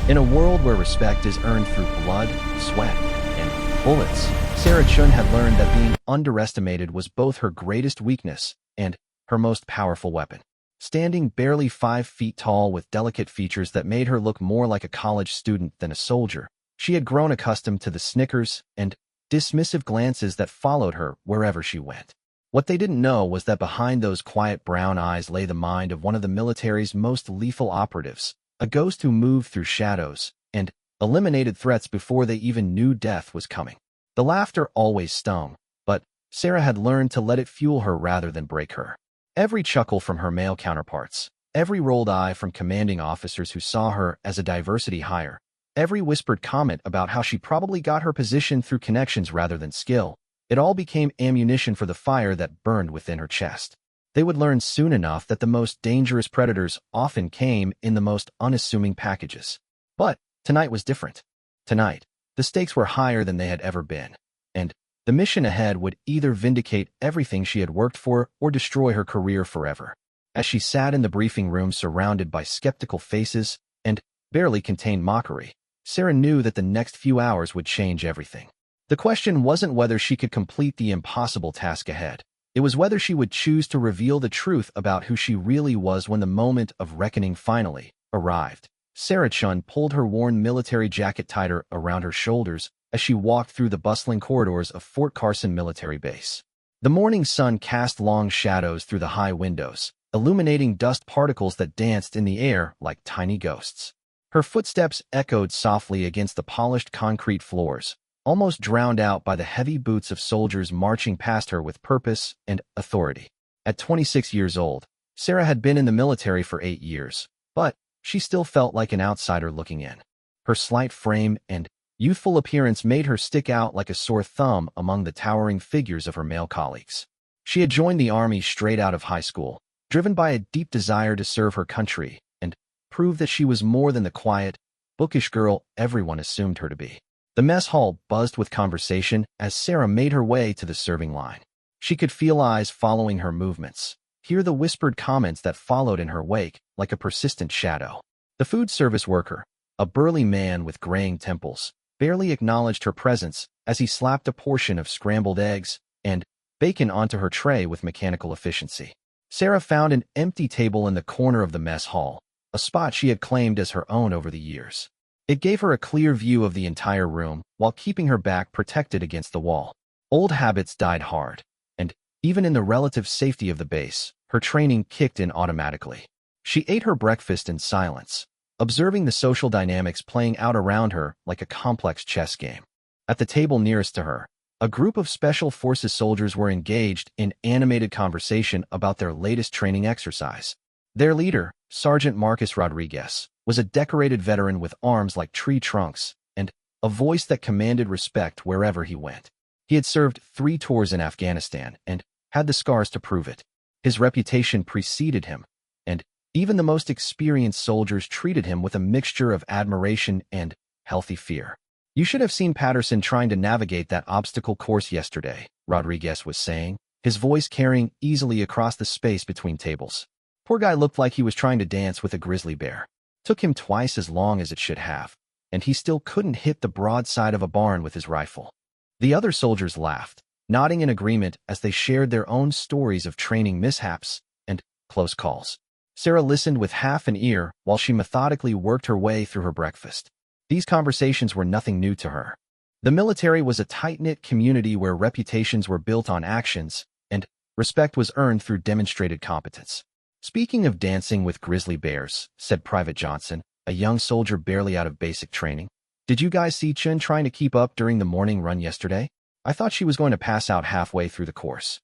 In a world where respect is earned through blood, sweat, and bullets, Sarah Chun had learned that being underestimated was both her greatest weakness and her most powerful weapon. Standing barely 5 feet tall with delicate features that made her look more like a college student than a soldier, she had grown accustomed to the snickers and dismissive glances that followed her wherever she went. What they didn't know was that behind those quiet brown eyes lay the mind of one of the military's most lethal operatives, a ghost who moved through shadows and eliminated threats before they even knew death was coming. The laughter always stung, but Sarah had learned to let it fuel her rather than break her. Every chuckle from her male counterparts, every rolled eye from commanding officers who saw her as a diversity hire, every whispered comment about how she probably got her position through connections rather than skill, it all became ammunition for the fire that burned within her chest. They would learn soon enough that the most dangerous predators often came in the most unassuming packages. But tonight was different. Tonight, the stakes were higher than they had ever been, and the mission ahead would either vindicate everything she had worked for or destroy her career forever. As she sat in the briefing room surrounded by skeptical faces and barely contained mockery, Sarah knew that the next few hours would change everything. The question wasn't whether she could complete the impossible task ahead. It was whether she would choose to reveal the truth about who she really was when the moment of reckoning finally arrived. Sarah Chun pulled her worn military jacket tighter around her shoulders as she walked through the bustling corridors of Fort Carson Military Base. The morning sun cast long shadows through the high windows, illuminating dust particles that danced in the air like tiny ghosts. Her footsteps echoed softly against the polished concrete floors, almost drowned out by the heavy boots of soldiers marching past her with purpose and authority. At 26 years old, Sarah had been in the military for 8 years, but she still felt like an outsider looking in. Her slight frame and youthful appearance made her stick out like a sore thumb among the towering figures of her male colleagues. She had joined the Army straight out of high school, driven by a deep desire to serve her country and prove that she was more than the quiet, bookish girl everyone assumed her to be. The mess hall buzzed with conversation as Sarah made her way to the serving line. She could feel eyes following her movements, hear the whispered comments that followed in her wake like a persistent shadow. The food service worker, a burly man with graying temples, barely acknowledged her presence as he slapped a portion of scrambled eggs and bacon onto her tray with mechanical efficiency. Sarah found an empty table in the corner of the mess hall, a spot she had claimed as her own over the years. It gave her a clear view of the entire room while keeping her back protected against the wall. Old habits died hard, and even in the relative safety of the base, her training kicked in automatically. She ate her breakfast in silence, observing the social dynamics playing out around her like a complex chess game. At the table nearest to her, a group of Special Forces soldiers were engaged in animated conversation about their latest training exercise. Their leader, Sergeant Marcus Rodriguez, was a decorated veteran with arms like tree trunks and a voice that commanded respect wherever he went. He had served 3 tours in Afghanistan and had the scars to prove it. His reputation preceded him, and even the most experienced soldiers treated him with a mixture of admiration and healthy fear. "You should have seen Patterson trying to navigate that obstacle course yesterday," Rodriguez was saying, his voice carrying easily across the space between tables. "Poor guy looked like he was trying to dance with a grizzly bear. Took him twice as long as it should have, and he still couldn't hit the broadside of a barn with his rifle." The other soldiers laughed, nodding in agreement as they shared their own stories of training mishaps and close calls. Sarah listened with half an ear while she methodically worked her way through her breakfast. These conversations were nothing new to her. The military was a tight-knit community where reputations were built on actions, and respect was earned through demonstrated competence. "Speaking of dancing with grizzly bears," said Private Johnson, a young soldier barely out of basic training, "did you guys see Chun trying to keep up during the morning run yesterday? I thought she was going to pass out halfway through the course."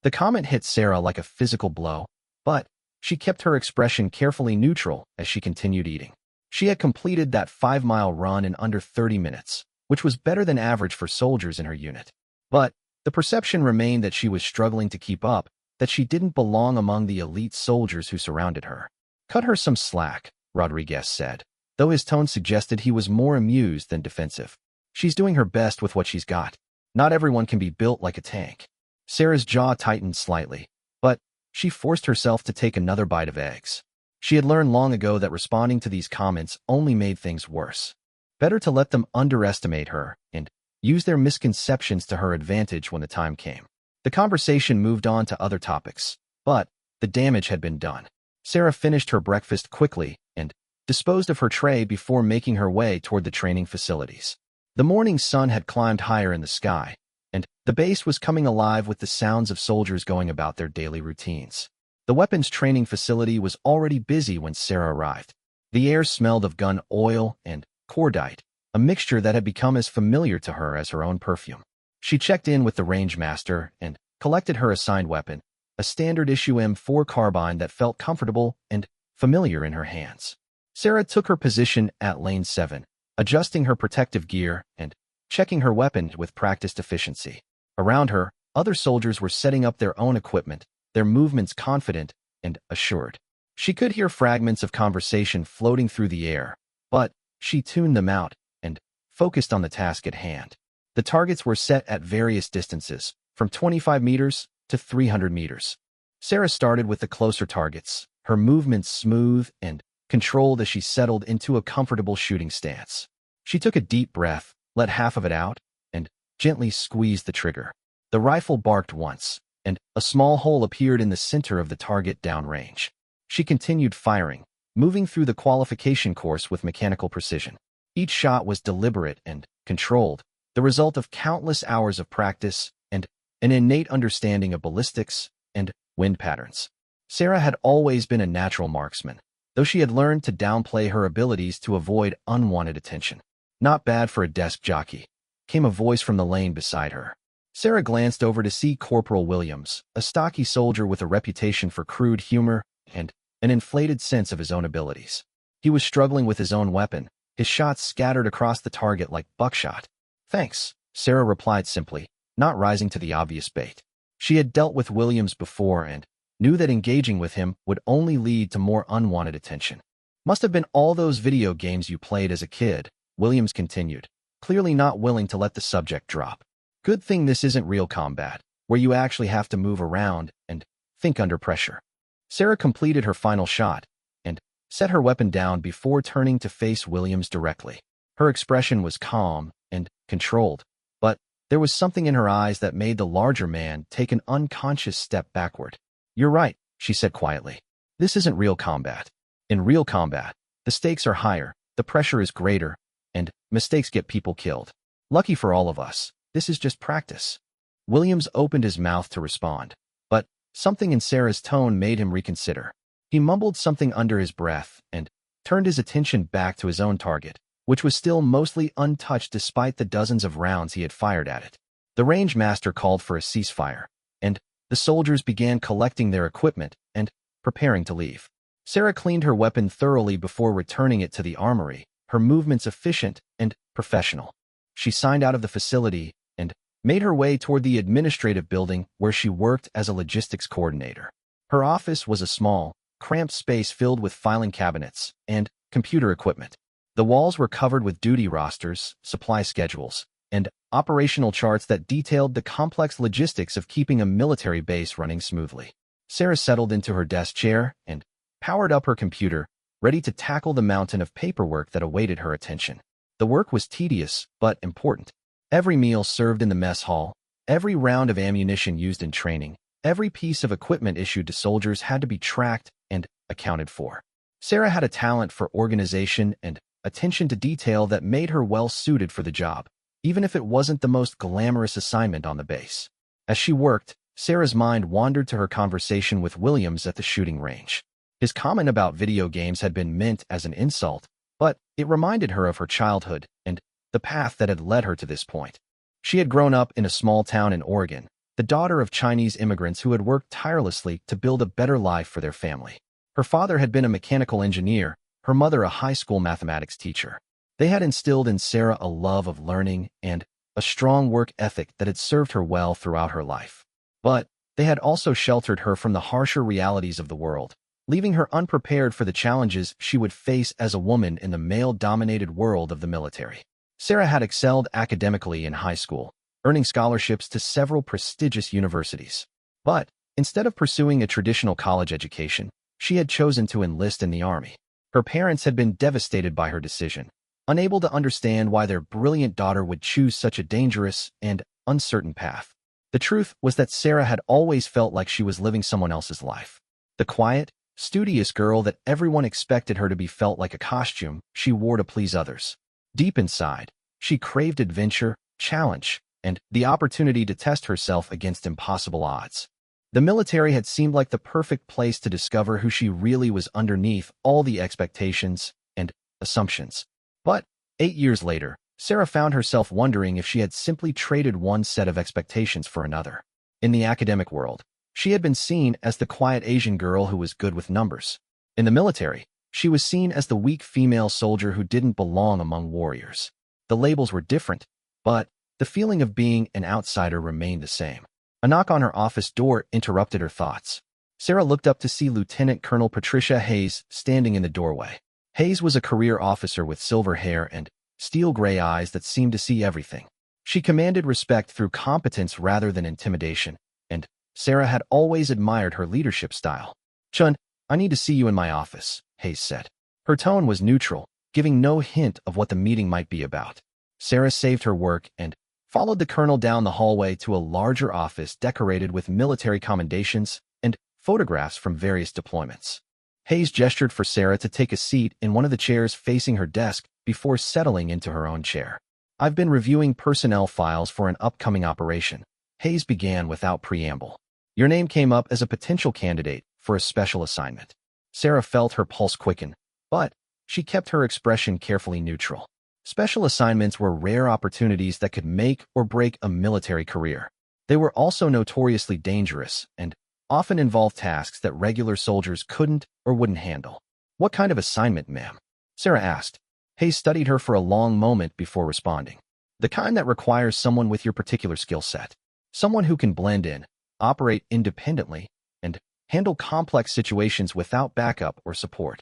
The comment hit Sarah like a physical blow, but she kept her expression carefully neutral as she continued eating. She had completed that 5-mile run in under 30 minutes, which was better than average for soldiers in her unit. But the perception remained that she was struggling to keep up, that she didn't belong among the elite soldiers who surrounded her. "Cut her some slack," Rodriguez said, though his tone suggested he was more amused than defensive. "She's doing her best with what she's got. Not everyone can be built like a tank." Sarah's jaw tightened slightly, but she forced herself to take another bite of eggs. She had learned long ago that responding to these comments only made things worse. Better to let them underestimate her and use their misconceptions to her advantage when the time came. The conversation moved on to other topics, but the damage had been done. Sarah finished her breakfast quickly and disposed of her tray before making her way toward the training facilities. The morning sun had climbed higher in the sky, and the base was coming alive with the sounds of soldiers going about their daily routines. The weapons training facility was already busy when Sarah arrived. The air smelled of gun oil and cordite, a mixture that had become as familiar to her as her own perfume. She checked in with the range master and collected her assigned weapon, a standard-issue M4 carbine that felt comfortable and familiar in her hands. Sarah took her position at Lane 7, adjusting her protective gear and checking her weapon with practiced efficiency. Around her, other soldiers were setting up their own equipment, their movements confident and assured. She could hear fragments of conversation floating through the air, but she tuned them out and focused on the task at hand. The targets were set at various distances, from 25 meters to 300 meters. Sarah started with the closer targets, her movements smooth and controlled as she settled into a comfortable shooting stance. She took a deep breath, let half of it out, and gently squeezed the trigger. The rifle barked once, and a small hole appeared in the center of the target downrange. She continued firing, moving through the qualification course with mechanical precision. Each shot was deliberate and controlled, the result of countless hours of practice and an innate understanding of ballistics and wind patterns. Sarah had always been a natural marksman, though she had learned to downplay her abilities to avoid unwanted attention. "Not bad for a desk jockey," came a voice from the lane beside her. Sarah glanced over to see Corporal Williams, a stocky soldier with a reputation for crude humor and an inflated sense of his own abilities. He was struggling with his own weapon, his shots scattered across the target like buckshot. "Thanks," Sarah replied simply, not rising to the obvious bait. She had dealt with Williams before and knew that engaging with him would only lead to more unwanted attention. "Must have been all those video games you played as a kid," Williams continued, clearly not willing to let the subject drop. "Good thing this isn't real combat, where you actually have to move around and think under pressure." Sarah completed her final shot and set her weapon down before turning to face Williams directly. Her expression was calm and controlled, but there was something in her eyes that made the larger man take an unconscious step backward. "You're right," she said quietly. "This isn't real combat. In real combat, the stakes are higher, the pressure is greater, and mistakes get people killed. Lucky for all of us, this is just practice." Williams opened his mouth to respond, but something in Sarah's tone made him reconsider. He mumbled something under his breath and turned his attention back to his own target, which was still mostly untouched despite the dozens of rounds he had fired at it. The range master called for a ceasefire, and the soldiers began collecting their equipment and preparing to leave. Sarah cleaned her weapon thoroughly before returning it to the armory, her movements efficient and professional. She signed out of the facility and made her way toward the administrative building where she worked as a logistics coordinator. Her office was a small, cramped space filled with filing cabinets and computer equipment. The walls were covered with duty rosters, supply schedules, and operational charts that detailed the complex logistics of keeping a military base running smoothly. Sarah settled into her desk chair and powered up her computer, ready to tackle the mountain of paperwork that awaited her attention. The work was tedious, but important. Every meal served in the mess hall, every round of ammunition used in training, every piece of equipment issued to soldiers had to be tracked and accounted for. Sarah had a talent for organization and attention to detail that made her well suited for the job, even if it wasn't the most glamorous assignment on the base. As she worked, Sarah's mind wandered to her conversation with Williams at the shooting range. His comment about video games had been meant as an insult, but it reminded her of her childhood and the path that had led her to this point. She had grown up in a small town in Oregon, the daughter of Chinese immigrants who had worked tirelessly to build a better life for their family. Her father had been a mechanical engineer, her mother a high school mathematics teacher. They had instilled in Sarah a love of learning and a strong work ethic that had served her well throughout her life. But they had also sheltered her from the harsher realities of the world, leaving her unprepared for the challenges she would face as a woman in the male-dominated world of the military. Sarah had excelled academically in high school, earning scholarships to several prestigious universities. But instead of pursuing a traditional college education, She had chosen to enlist in the army. Her parents had been devastated by her decision, unable to understand why their brilliant daughter would choose such a dangerous and uncertain path. The truth was that Sarah had always felt like she was living someone else's life. The quiet, studious girl that everyone expected her to be felt like a costume she wore to please others. Deep inside, she craved adventure, challenge, and the opportunity to test herself against impossible odds. The military had seemed like the perfect place to discover who she really was underneath all the expectations and assumptions. But 8 years later, Sarah found herself wondering if she had simply traded one set of expectations for another. In the academic world, she had been seen as the quiet Asian girl who was good with numbers. In the military, she was seen as the weak female soldier who didn't belong among warriors. The labels were different, but the feeling of being an outsider remained the same. A knock on her office door interrupted her thoughts. Sarah looked up to see Lieutenant Colonel Patricia Hayes standing in the doorway. Hayes was a career officer with silver hair and steel-gray eyes that seemed to see everything. She commanded respect through competence rather than intimidation, and Sarah had always admired her leadership style. "Chun, I need to see you in my office," Hayes said. Her tone was neutral, giving no hint of what the meeting might be about. Sarah saved her work and followed the colonel down the hallway to a larger office decorated with military commendations and photographs from various deployments. Hayes gestured for Sarah to take a seat in one of the chairs facing her desk before settling into her own chair. "I've been reviewing personnel files for an upcoming operation," Hayes began without preamble. "Your name came up as a potential candidate for a special assignment." Sarah felt her pulse quicken, but she kept her expression carefully neutral. Special assignments were rare opportunities that could make or break a military career. They were also notoriously dangerous and often involved tasks that regular soldiers couldn't or wouldn't handle. "What kind of assignment, ma'am?" Sarah asked. Hayes studied her for a long moment before responding. "The kind that requires someone with your particular skill set. Someone who can blend in, operate independently, and handle complex situations without backup or support."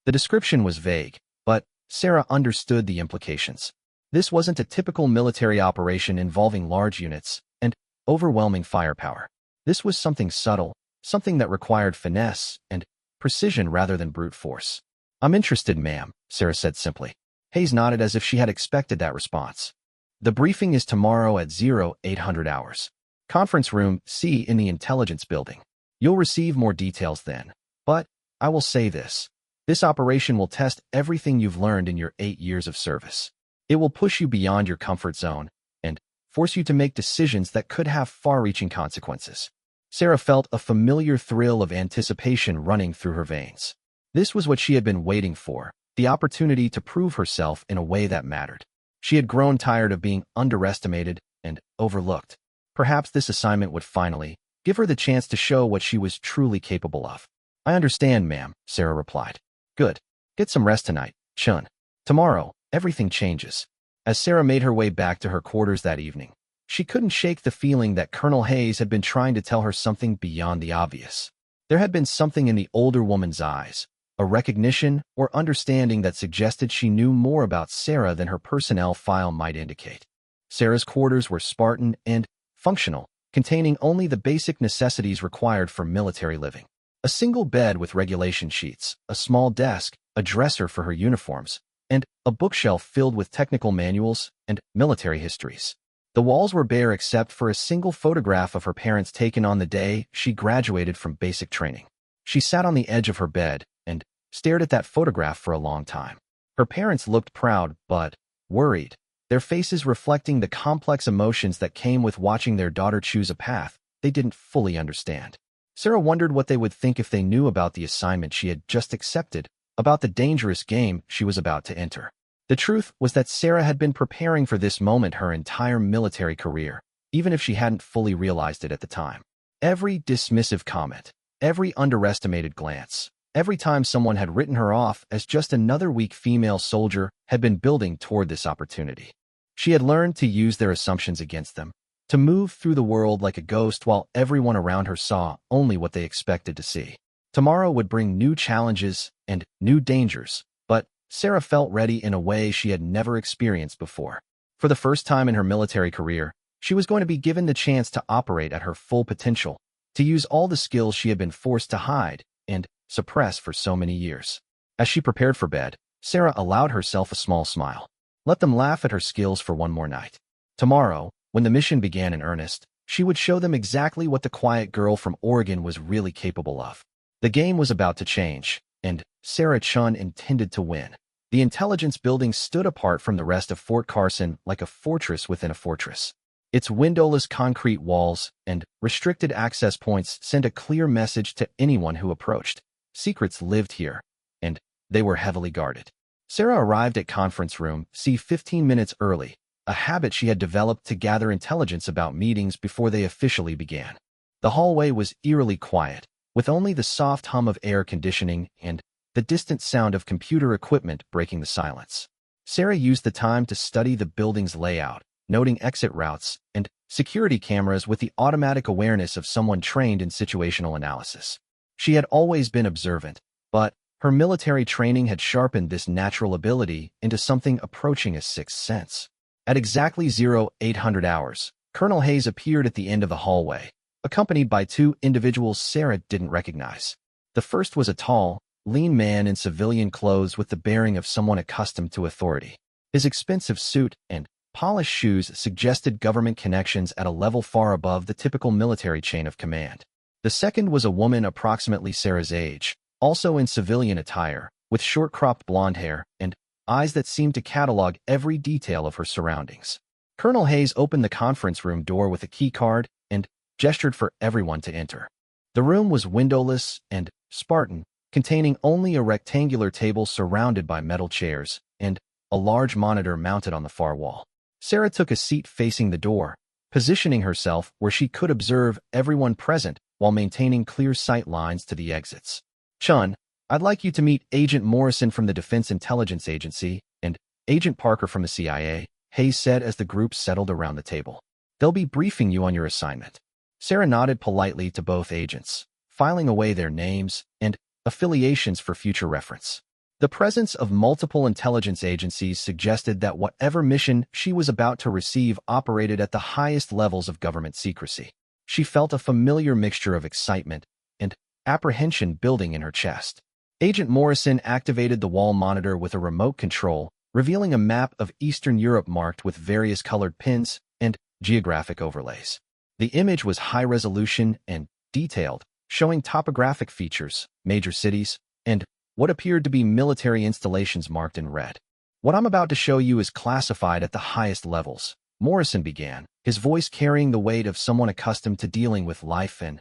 The description was vague, but Sarah understood the implications. This wasn't a typical military operation involving large units and overwhelming firepower. This was something subtle, something that required finesse and precision rather than brute force. "I'm interested, ma'am," Sarah said simply. Hayes nodded as if she had expected that response. "The briefing is tomorrow at 0800 hours. Conference room C in the intelligence building. You'll receive more details then. But I will say this. This operation will test everything you've learned in your 8 years of service. It will push you beyond your comfort zone and force you to make decisions that could have far-reaching consequences." Sarah felt a familiar thrill of anticipation running through her veins. This was what she had been waiting for, the opportunity to prove herself in a way that mattered. She had grown tired of being underestimated and overlooked. Perhaps this assignment would finally give her the chance to show what she was truly capable of. "I understand, ma'am," Sarah replied. "Good. Get some rest tonight, Chun. Tomorrow, everything changes." As Sarah made her way back to her quarters that evening, she couldn't shake the feeling that Colonel Hayes had been trying to tell her something beyond the obvious. There had been something in the older woman's eyes, a recognition or understanding that suggested she knew more about Sarah than her personnel file might indicate. Sarah's quarters were Spartan and functional, containing only the basic necessities required for military living. A single bed with regulation sheets, a small desk, a dresser for her uniforms, and a bookshelf filled with technical manuals and military histories. The walls were bare except for a single photograph of her parents taken on the day she graduated from basic training. She sat on the edge of her bed and stared at that photograph for a long time. Her parents looked proud but worried, their faces reflecting the complex emotions that came with watching their daughter choose a path they didn't fully understand. Sarah wondered what they would think if they knew about the assignment she had just accepted, about the dangerous game she was about to enter. The truth was that Sarah had been preparing for this moment her entire military career, even if she hadn't fully realized it at the time. Every dismissive comment, every underestimated glance, every time someone had written her off as just another weak female soldier had been building toward this opportunity. She had learned to use their assumptions against them, to move through the world like a ghost while everyone around her saw only what they expected to see. Tomorrow would bring new challenges and new dangers, but Sarah felt ready in a way she had never experienced before. For the first time in her military career, she was going to be given the chance to operate at her full potential, to use all the skills she had been forced to hide, and suppressed for so many years. As she prepared for bed, Sarah allowed herself a small smile. Let them laugh at her skills for one more night. Tomorrow, when the mission began in earnest, she would show them exactly what the quiet girl from Oregon was really capable of. The game was about to change, and Sarah Chun intended to win. The intelligence building stood apart from the rest of Fort Carson like a fortress within a fortress. Its windowless concrete walls and restricted access points sent a clear message to anyone who approached. Secrets lived here, and they were heavily guarded. Sarah arrived at conference room C 15 minutes early, a habit she had developed to gather intelligence about meetings before they officially began. The hallway was eerily quiet, with only the soft hum of air conditioning and the distant sound of computer equipment breaking the silence. Sarah used the time to study the building's layout, noting exit routes and security cameras with the automatic awareness of someone trained in situational analysis. She had always been observant, but her military training had sharpened this natural ability into something approaching a sixth sense. At exactly 0800 hours, Colonel Hayes appeared at the end of the hallway, accompanied by two individuals Sarah didn't recognize. The first was a tall, lean man in civilian clothes with the bearing of someone accustomed to authority. His expensive suit and polished shoes suggested government connections at a level far above the typical military chain of command. The second was a woman approximately Sarah's age, also in civilian attire, with short-cropped blonde hair and eyes that seemed to catalog every detail of her surroundings. Colonel Hayes opened the conference room door with a key card and gestured for everyone to enter. The room was windowless and Spartan, containing only a rectangular table surrounded by metal chairs and a large monitor mounted on the far wall. Sarah took a seat facing the door, positioning herself where she could observe everyone present while maintaining clear sight lines to the exits. Chun, I'd like you to meet Agent Morrison from the Defense Intelligence Agency and Agent Parker from the CIA, Hayes said as the group settled around the table. They'll be briefing you on your assignment. Sarah nodded politely to both agents, filing away their names and affiliations for future reference. The presence of multiple intelligence agencies suggested that whatever mission she was about to receive operated at the highest levels of government secrecy. She felt a familiar mixture of excitement and apprehension building in her chest. Agent Morrison activated the wall monitor with a remote control, revealing a map of Eastern Europe marked with various colored pins and geographic overlays. The image was high-resolution and detailed, showing topographic features, major cities, and what appeared to be military installations marked in red. What I'm about to show you is classified at the highest levels, Morrison began, his voice carrying the weight of someone accustomed to dealing with life and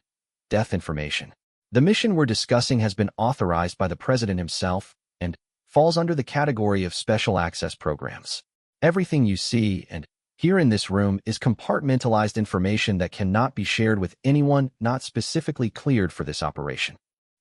death information. The mission we're discussing has been authorized by the President himself and falls under the category of special access programs. Everything you see and hear in this room is compartmentalized information that cannot be shared with anyone not specifically cleared for this operation.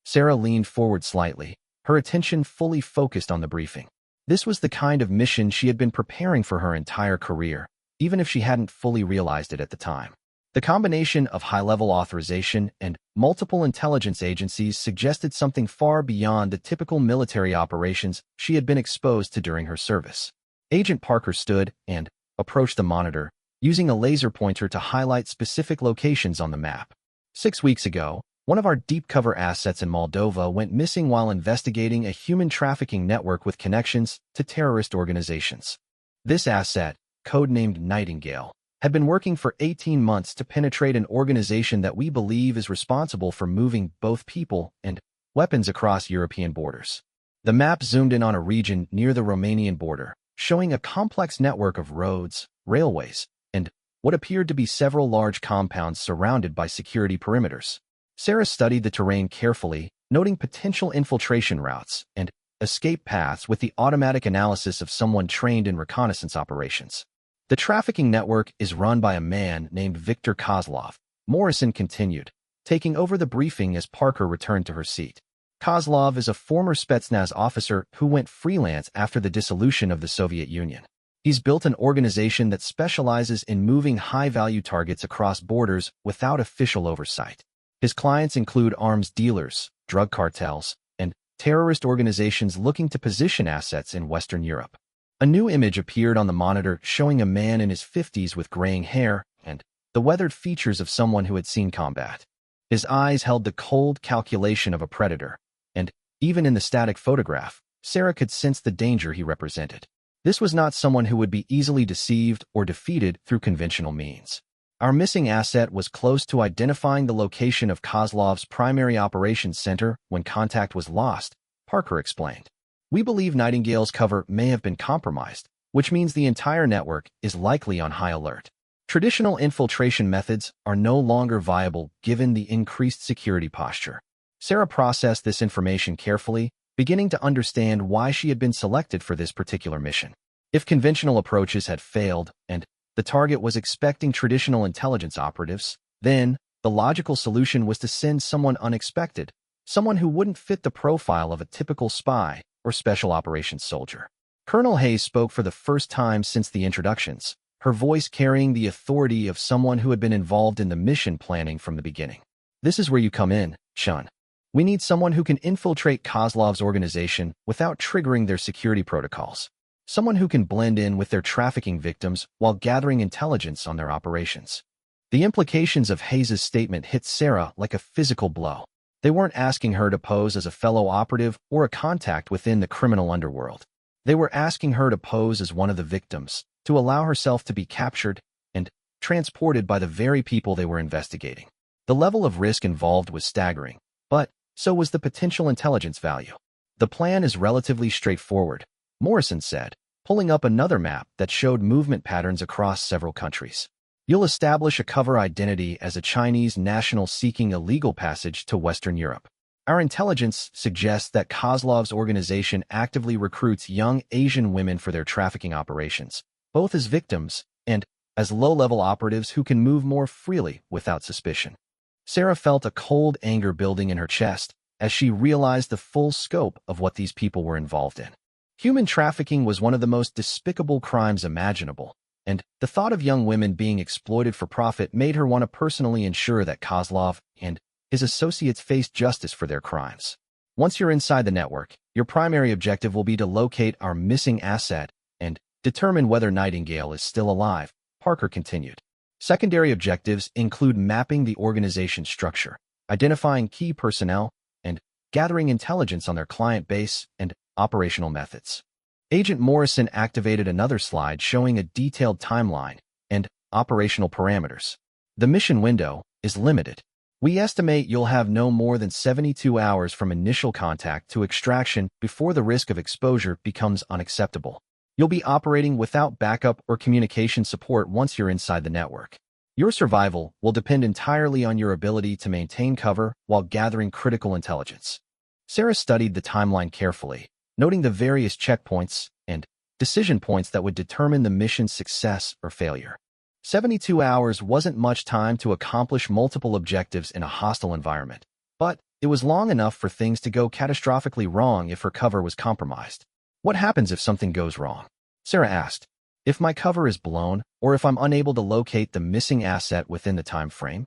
Sarah leaned forward slightly, her attention fully focused on the briefing. This was the kind of mission she had been preparing for her entire career, even if she hadn't fully realized it at the time. The combination of high-level authorization and multiple intelligence agencies suggested something far beyond the typical military operations she had been exposed to during her service. Agent Parker stood and approached the monitor, using a laser pointer to highlight specific locations on the map. 6 weeks ago, one of our deep cover assets in Moldova went missing while investigating a human trafficking network with connections to terrorist organizations. This asset, codenamed Nightingale, had been working for 18 months to penetrate an organization that we believe is responsible for moving both people and weapons across European borders. The map zoomed in on a region near the Romanian border, showing a complex network of roads, railways, and what appeared to be several large compounds surrounded by security perimeters. Sarah studied the terrain carefully, noting potential infiltration routes and escape paths with the automatic analysis of someone trained in reconnaissance operations. The trafficking network is run by a man named Viktor Kozlov, Morrison continued, taking over the briefing as Parker returned to her seat. Kozlov is a former Spetsnaz officer who went freelance after the dissolution of the Soviet Union. He's built an organization that specializes in moving high-value targets across borders without official oversight. His clients include arms dealers, drug cartels, and terrorist organizations looking to position assets in Western Europe. A new image appeared on the monitor showing a man in his 50s with graying hair and the weathered features of someone who had seen combat. His eyes held the cold calculation of a predator, and Even in the static photograph, Sarah could sense the danger he represented. This was not someone who would be easily deceived or defeated through conventional means. Our missing asset was close to identifying the location of Kozlov's primary operations center when contact was lost, Parker explained. We believe Nightingale's cover may have been compromised, which means the entire network is likely on high alert. Traditional infiltration methods are no longer viable given the increased security posture. Sarah processed this information carefully, beginning to understand why she had been selected for this particular mission. If conventional approaches had failed and the target was expecting traditional intelligence operatives, then the logical solution was to send someone unexpected, someone who wouldn't fit the profile of a typical spy or special operations soldier. Colonel Hayes spoke for the first time since the introductions, her voice carrying the authority of someone who had been involved in the mission planning from the beginning. This is where you come in, Shun. We need someone who can infiltrate Kozlov's organization without triggering their security protocols. Someone who can blend in with their trafficking victims while gathering intelligence on their operations. The implications of Hayes' statement hit Sarah like a physical blow. They weren't asking her to pose as a fellow operative or a contact within the criminal underworld. They were asking her to pose as one of the victims, to allow herself to be captured and transported by the very people they were investigating. The level of risk involved was staggering, but so was the potential intelligence value. The plan is relatively straightforward, Morrison said, pulling up another map that showed movement patterns across several countries. You'll establish a cover identity as a Chinese national seeking a legal passage to Western Europe. Our intelligence suggests that Kozlov's organization actively recruits young Asian women for their trafficking operations, both as victims and as low-level operatives who can move more freely without suspicion. Sarah felt a cold anger building in her chest as she realized the full scope of what these people were involved in. Human trafficking was one of the most despicable crimes imaginable, and the thought of young women being exploited for profit made her want to personally ensure that Kozlov and his associates faced justice for their crimes. Once you're inside the network, your primary objective will be to locate our missing asset and determine whether Nightingale is still alive, Parker continued. Secondary objectives include mapping the organization's structure, identifying key personnel, and gathering intelligence on their client base and operational methods. Agent Morrison activated another slide showing a detailed timeline and operational parameters. The mission window is limited. We estimate you'll have no more than 72 hours from initial contact to extraction before the risk of exposure becomes unacceptable. You'll be operating without backup or communication support once you're inside the network. Your survival will depend entirely on your ability to maintain cover while gathering critical intelligence. Sarah studied the timeline carefully, noting the various checkpoints and decision points that would determine the mission's success or failure. 72 hours wasn't much time to accomplish multiple objectives in a hostile environment, but it was long enough for things to go catastrophically wrong if her cover was compromised. What happens if something goes wrong? Sarah asked. If my cover is blown, or if I'm unable to locate the missing asset within the time frame?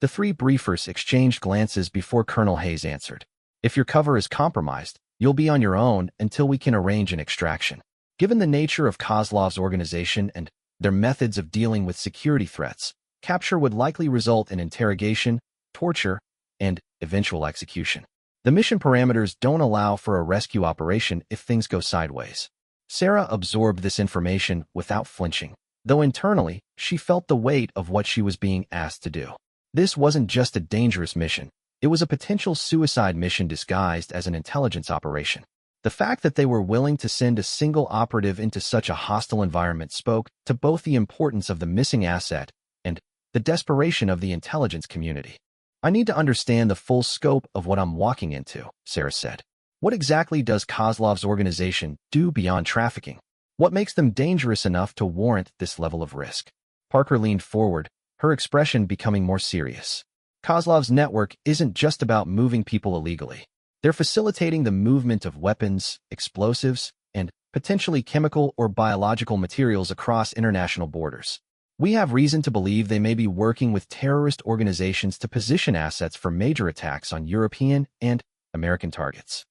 The three briefers exchanged glances before Colonel Hayes answered. If your cover is compromised, you'll be on your own until we can arrange an extraction. Given the nature of Kozlov's organization and their methods of dealing with security threats, capture would likely result in interrogation, torture, and eventual execution. The mission parameters don't allow for a rescue operation if things go sideways. Sarah absorbed this information without flinching, though internally, she felt the weight of what she was being asked to do. This wasn't just a dangerous mission. It was a potential suicide mission disguised as an intelligence operation. The fact that they were willing to send a single operative into such a hostile environment spoke to both the importance of the missing asset and the desperation of the intelligence community. I need to understand the full scope of what I'm walking into, Sarah said. What exactly does Kozlov's organization do beyond trafficking? What makes them dangerous enough to warrant this level of risk? Parker leaned forward, her expression becoming more serious. Kozlov's network isn't just about moving people illegally. They're facilitating the movement of weapons, explosives, and potentially chemical or biological materials across international borders. We have reason to believe they may be working with terrorist organizations to position assets for major attacks on European and American targets.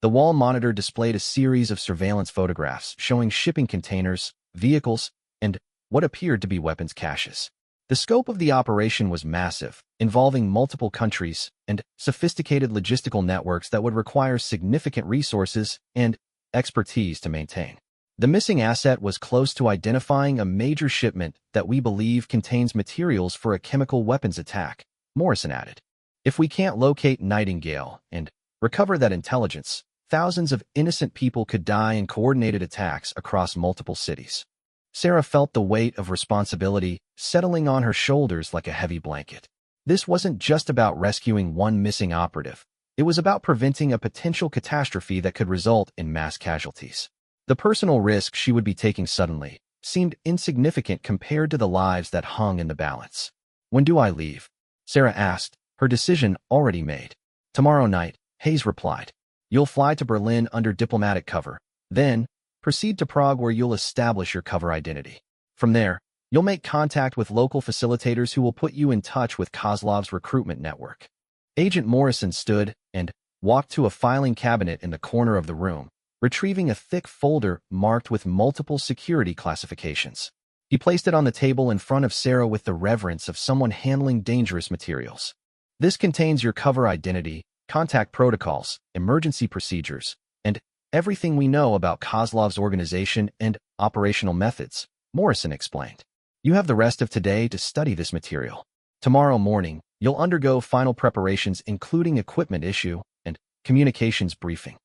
The wall monitor displayed a series of surveillance photographs showing shipping containers, vehicles, and what appeared to be weapons caches. The scope of the operation was massive, involving multiple countries and sophisticated logistical networks that would require significant resources and expertise to maintain. The missing asset was close to identifying a major shipment that we believe contains materials for a chemical weapons attack, Morrison added. If we can't locate Nightingale and recover that intelligence, thousands of innocent people could die in coordinated attacks across multiple cities. Sarah felt the weight of responsibility settling on her shoulders like a heavy blanket. This wasn't just about rescuing one missing operative. It was about preventing a potential catastrophe that could result in mass casualties. The personal risk she would be taking suddenly seemed insignificant compared to the lives that hung in the balance. When do I leave? Sarah asked, her decision already made. Tomorrow night, Hayes replied. You'll fly to Berlin under diplomatic cover. Then, proceed to Prague where you'll establish your cover identity. From there, you'll make contact with local facilitators who will put you in touch with Kozlov's recruitment network. Agent Morrison stood and walked to a filing cabinet in the corner of the room, retrieving a thick folder marked with multiple security classifications. He placed it on the table in front of Sarah with the reverence of someone handling dangerous materials. This contains your cover identity, contact protocols, emergency procedures, and everything we know about Kozlov's organization and operational methods, Morrison explained. You have the rest of today to study this material. Tomorrow morning, you'll undergo final preparations including equipment issue and communications briefing.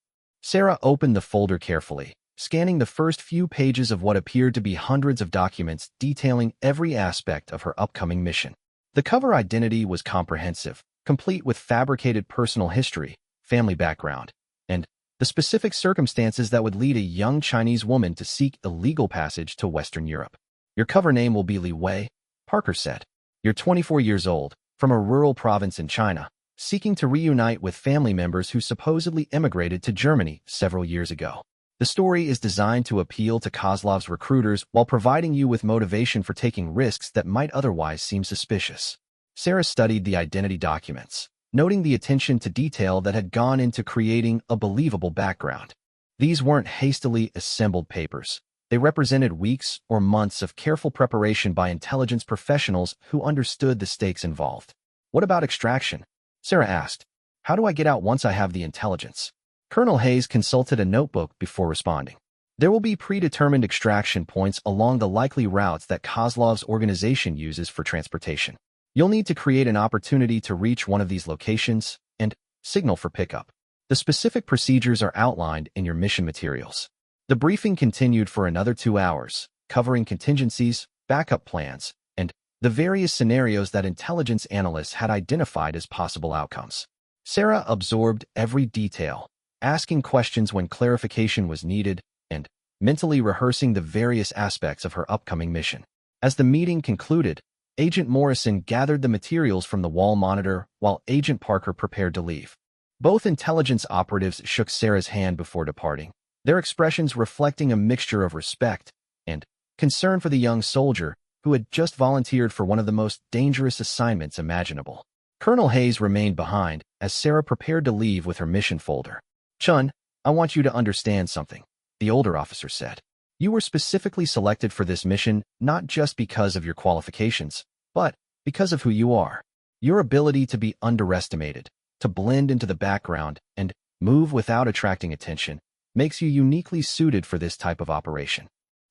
Sarah opened the folder carefully, scanning the first few pages of what appeared to be hundreds of documents detailing every aspect of her upcoming mission. The cover identity was comprehensive, complete with fabricated personal history, family background, and the specific circumstances that would lead a young Chinese woman to seek illegal passage to Western Europe. Your cover name will be Li Wei, Parker said. You're 24 years old, from a rural province in China, seeking to reunite with family members who supposedly immigrated to Germany several years ago. The story is designed to appeal to Kozlov's recruiters while providing you with motivation for taking risks that might otherwise seem suspicious. Sarah studied the identity documents, noting the attention to detail that had gone into creating a believable background. These weren't hastily assembled papers. They represented weeks or months of careful preparation by intelligence professionals who understood the stakes involved. What about extraction? Sarah asked. How do I get out once I have the intelligence? Colonel Hayes consulted a notebook before responding. There will be predetermined extraction points along the likely routes that Kozlov's organization uses for transportation. You'll need to create an opportunity to reach one of these locations and signal for pickup. The specific procedures are outlined in your mission materials. The briefing continued for another 2 hours, covering contingencies, backup plans, and the various scenarios that intelligence analysts had identified as possible outcomes. Sarah absorbed every detail, asking questions when clarification was needed, and mentally rehearsing the various aspects of her upcoming mission. As the meeting concluded, Agent Morrison gathered the materials from the wall monitor while Agent Parker prepared to leave. Both intelligence operatives shook Sarah's hand before departing, their expressions reflecting a mixture of respect and concern for the young soldier who had just volunteered for one of the most dangerous assignments imaginable. Colonel Hayes remained behind as Sarah prepared to leave with her mission folder. Chun, I want you to understand something, the older officer said. You were specifically selected for this mission not just because of your qualifications, but because of who you are. Your ability to be underestimated, to blend into the background, and move without attracting attention makes you uniquely suited for this type of operation.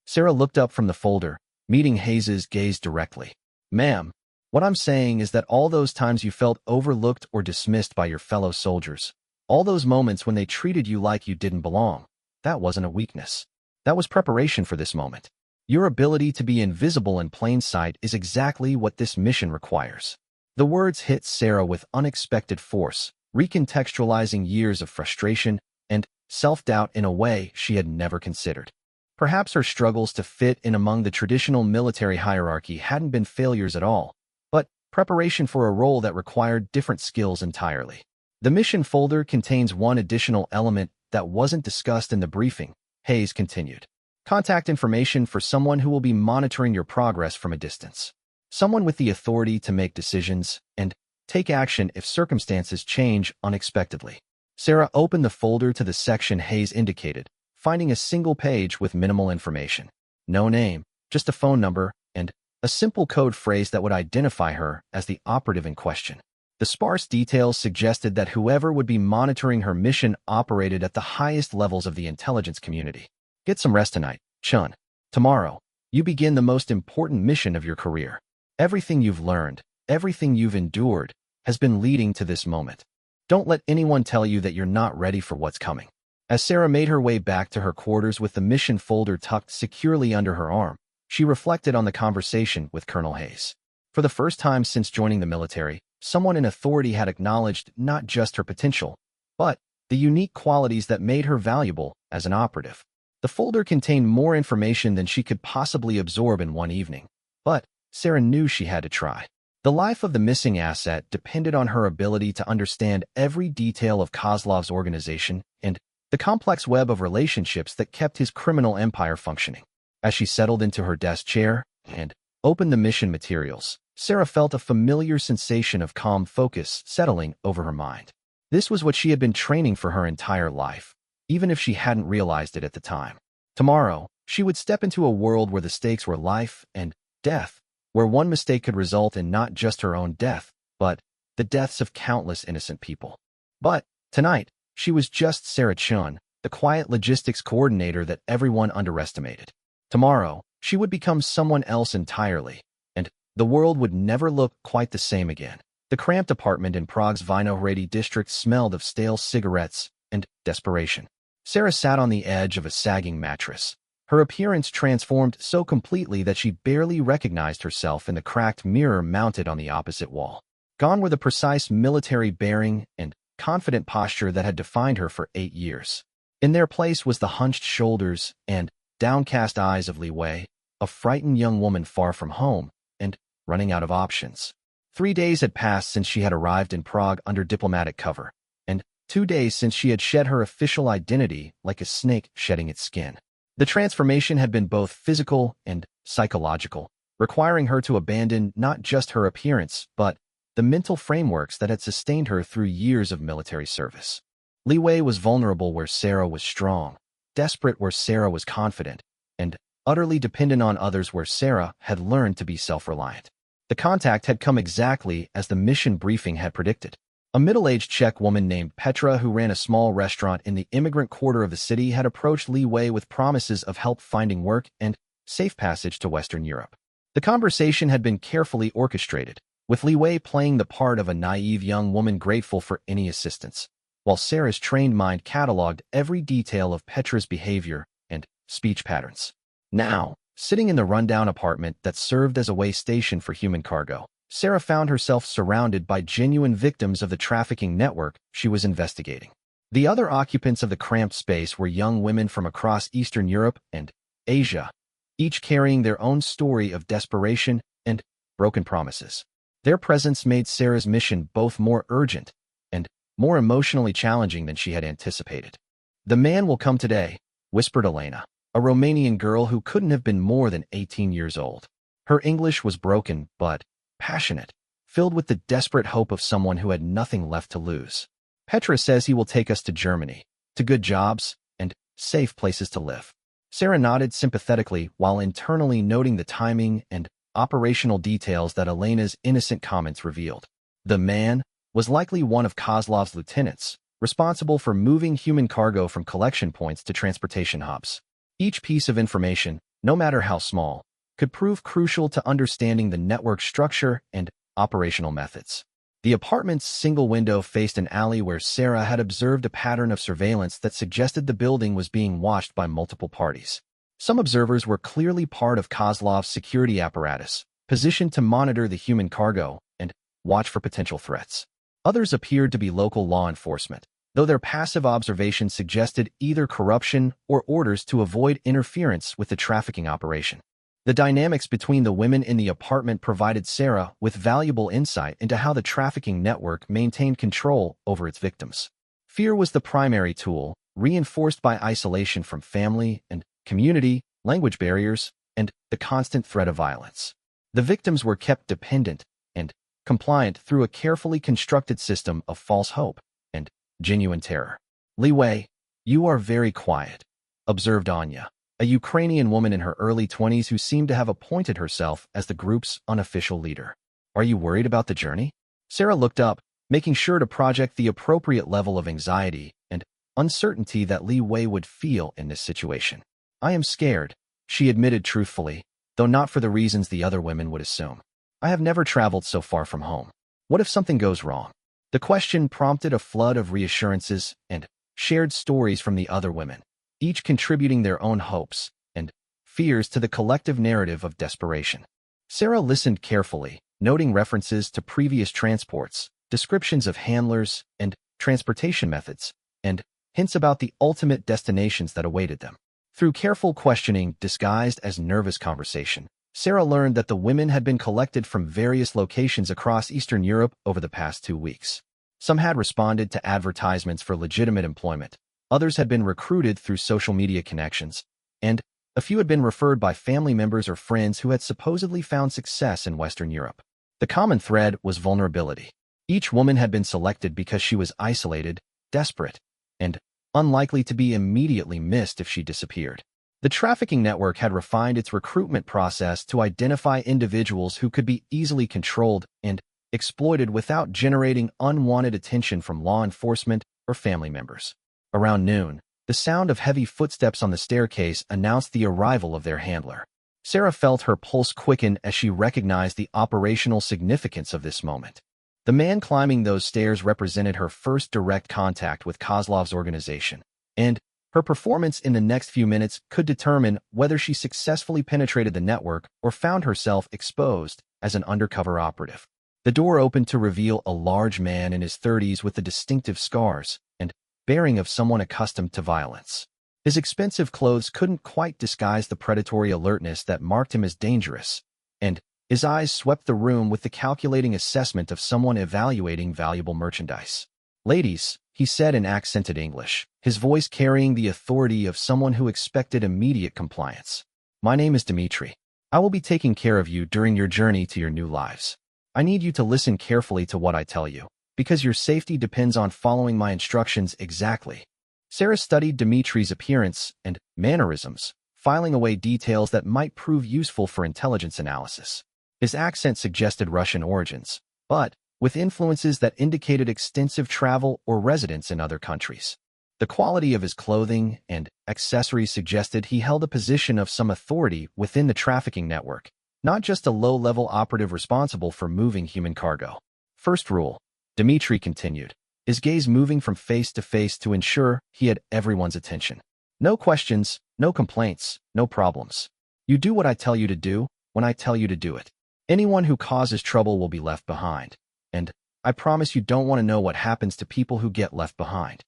Sarah looked up from the folder, meeting Hayes's gaze directly. Ma'am, what I'm saying is that all those times you felt overlooked or dismissed by your fellow soldiers, all those moments when they treated you like you didn't belong, that wasn't a weakness. That was preparation for this moment. Your ability to be invisible in plain sight is exactly what this mission requires. The words hit Sarah with unexpected force, recontextualizing years of frustration and self-doubt in a way she had never considered. Perhaps her struggles to fit in among the traditional military hierarchy hadn't been failures at all, but preparation for a role that required different skills entirely. The mission folder contains one additional element that wasn't discussed in the briefing, Hayes continued. Contact information for someone who will be monitoring your progress from a distance. Someone with the authority to make decisions and take action if circumstances change unexpectedly. Sarah opened the folder to the section Hayes indicated, finding a single page with minimal information. No name, just a phone number and a simple code phrase that would identify her as the operative in question. The sparse details suggested that whoever would be monitoring her mission operated at the highest levels of the intelligence community. Get some rest tonight, Chun. Tomorrow, you begin the most important mission of your career. Everything you've learned, everything you've endured, has been leading to this moment. Don't let anyone tell you that you're not ready for what's coming. As Sarah made her way back to her quarters with the mission folder tucked securely under her arm, she reflected on the conversation with Colonel Hayes. For the first time since joining the military, someone in authority had acknowledged not just her potential, but the unique qualities that made her valuable as an operative. The folder contained more information than she could possibly absorb in one evening, but Sarah knew she had to try. The life of the missing asset depended on her ability to understand every detail of Kozlov's organization and the complex web of relationships that kept his criminal empire functioning. As she settled into her desk chair and opened the mission materials, Sarah felt a familiar sensation of calm focus settling over her mind. This was what she had been training for her entire life, even if she hadn't realized it at the time. Tomorrow, she would step into a world where the stakes were life and death, where one mistake could result in not just her own death, but the deaths of countless innocent people. But tonight, she was just Sarah Chun, the quiet logistics coordinator that everyone underestimated. Tomorrow, she would become someone else entirely, and the world would never look quite the same again. The cramped apartment in Prague's Vinohrady district smelled of stale cigarettes and desperation. Sarah sat on the edge of a sagging mattress. Her appearance transformed so completely that she barely recognized herself in the cracked mirror mounted on the opposite wall. Gone were the precise military bearing and confident posture that had defined her for 8 years. In their place was the hunched shoulders and downcast eyes of Li Wei, a frightened young woman far from home and running out of options. 3 days had passed since she had arrived in Prague under diplomatic cover, and 2 days since she had shed her official identity like a snake shedding its skin. The transformation had been both physical and psychological, requiring her to abandon not just her appearance, but the mental frameworks that had sustained her through years of military service. Li Wei was vulnerable where Sarah was strong, desperate where Sarah was confident, and utterly dependent on others where Sarah had learned to be self-reliant. The contact had come exactly as the mission briefing had predicted. A middle-aged Czech woman named Petra, who ran a small restaurant in the immigrant quarter of the city, had approached Li Wei with promises of help finding work and safe passage to Western Europe. The conversation had been carefully orchestrated, with Li Wei playing the part of a naive young woman grateful for any assistance, while Sarah's trained mind cataloged every detail of Petra's behavior and speech patterns. Now, sitting in the rundown apartment that served as a way station for human cargo, Sarah found herself surrounded by genuine victims of the trafficking network she was investigating. The other occupants of the cramped space were young women from across Eastern Europe and Asia, each carrying their own story of desperation and broken promises. Their presence made Sarah's mission both more urgent and more emotionally challenging than she had anticipated. "The man will come today," whispered Elena, a Romanian girl who couldn't have been more than 18 years old. Her English was broken, but passionate, filled with the desperate hope of someone who had nothing left to lose. "Petra says he will take us to Germany, to good jobs and safe places to live." Sarah nodded sympathetically while internally noting the timing and operational details that Elena's innocent comments revealed. The man was likely one of Kozlov's lieutenants, responsible for moving human cargo from collection points to transportation hubs. Each piece of information, no matter how small, could prove crucial to understanding the network structure and operational methods. The apartment's single window faced an alley where Sarah had observed a pattern of surveillance that suggested the building was being watched by multiple parties. Some observers were clearly part of Kozlov's security apparatus, positioned to monitor the human cargo and watch for potential threats. Others appeared to be local law enforcement, though their passive observation suggested either corruption or orders to avoid interference with the trafficking operation. The dynamics between the women in the apartment provided Sarah with valuable insight into how the trafficking network maintained control over its victims. Fear was the primary tool, reinforced by isolation from family and community, language barriers, and the constant threat of violence. The victims were kept dependent and compliant through a carefully constructed system of false hope and genuine terror. "Li Wei, you are very quiet," observed Anya. a Ukrainian woman in her early 20s who seemed to have appointed herself as the group's unofficial leader. Are you worried about the journey? Sarah looked up, making sure to project the appropriate level of anxiety and uncertainty that Li Wei would feel in this situation. I am scared, she admitted truthfully, though not for the reasons the other women would assume. I have never traveled so far from home. What if something goes wrong? The question prompted a flood of reassurances and shared stories from the other women, each contributing their own hopes and fears to the collective narrative of desperation. Sarah listened carefully, noting references to previous transports, descriptions of handlers and transportation methods, and hints about the ultimate destinations that awaited them. Through careful questioning disguised as nervous conversation, Sarah learned that the women had been collected from various locations across Eastern Europe over the past 2 weeks. Some had responded to advertisements for legitimate employment, others had been recruited through social media connections, and a few had been referred by family members or friends who had supposedly found success in Western Europe. The common thread was vulnerability. Each woman had been selected because she was isolated, desperate, and unlikely to be immediately missed if she disappeared. The trafficking network had refined its recruitment process to identify individuals who could be easily controlled and exploited without generating unwanted attention from law enforcement or family members. Around noon, the sound of heavy footsteps on the staircase announced the arrival of their handler. Sarah felt her pulse quicken as she recognized the operational significance of this moment. The man climbing those stairs represented her first direct contact with Kozlov's organization, and her performance in the next few minutes could determine whether she successfully penetrated the network or found herself exposed as an undercover operative. The door opened to reveal a large man in his 30s with the distinctive scars and bearing of someone accustomed to violence. His expensive clothes couldn't quite disguise the predatory alertness that marked him as dangerous, and his eyes swept the room with the calculating assessment of someone evaluating valuable merchandise. "Ladies," he said in accented English, his voice carrying the authority of someone who expected immediate compliance. "My name is Dmitri. I will be taking care of you during your journey to your new lives. I need you to listen carefully to what I tell you, because your safety depends on following my instructions exactly." Sarah studied Dmitri's appearance and mannerisms, filing away details that might prove useful for intelligence analysis. His accent suggested Russian origins, but with influences that indicated extensive travel or residence in other countries. The quality of his clothing and accessories suggested he held a position of some authority within the trafficking network, not just a low-level operative responsible for moving human cargo. First rule, Dmitri continued, his gaze moving from face to face to ensure he had everyone's attention. No questions, no complaints, no problems. You do what I tell you to do when I tell you to do it. Anyone who causes trouble will be left behind. And I promise you don't want to know what happens to people who get left behind.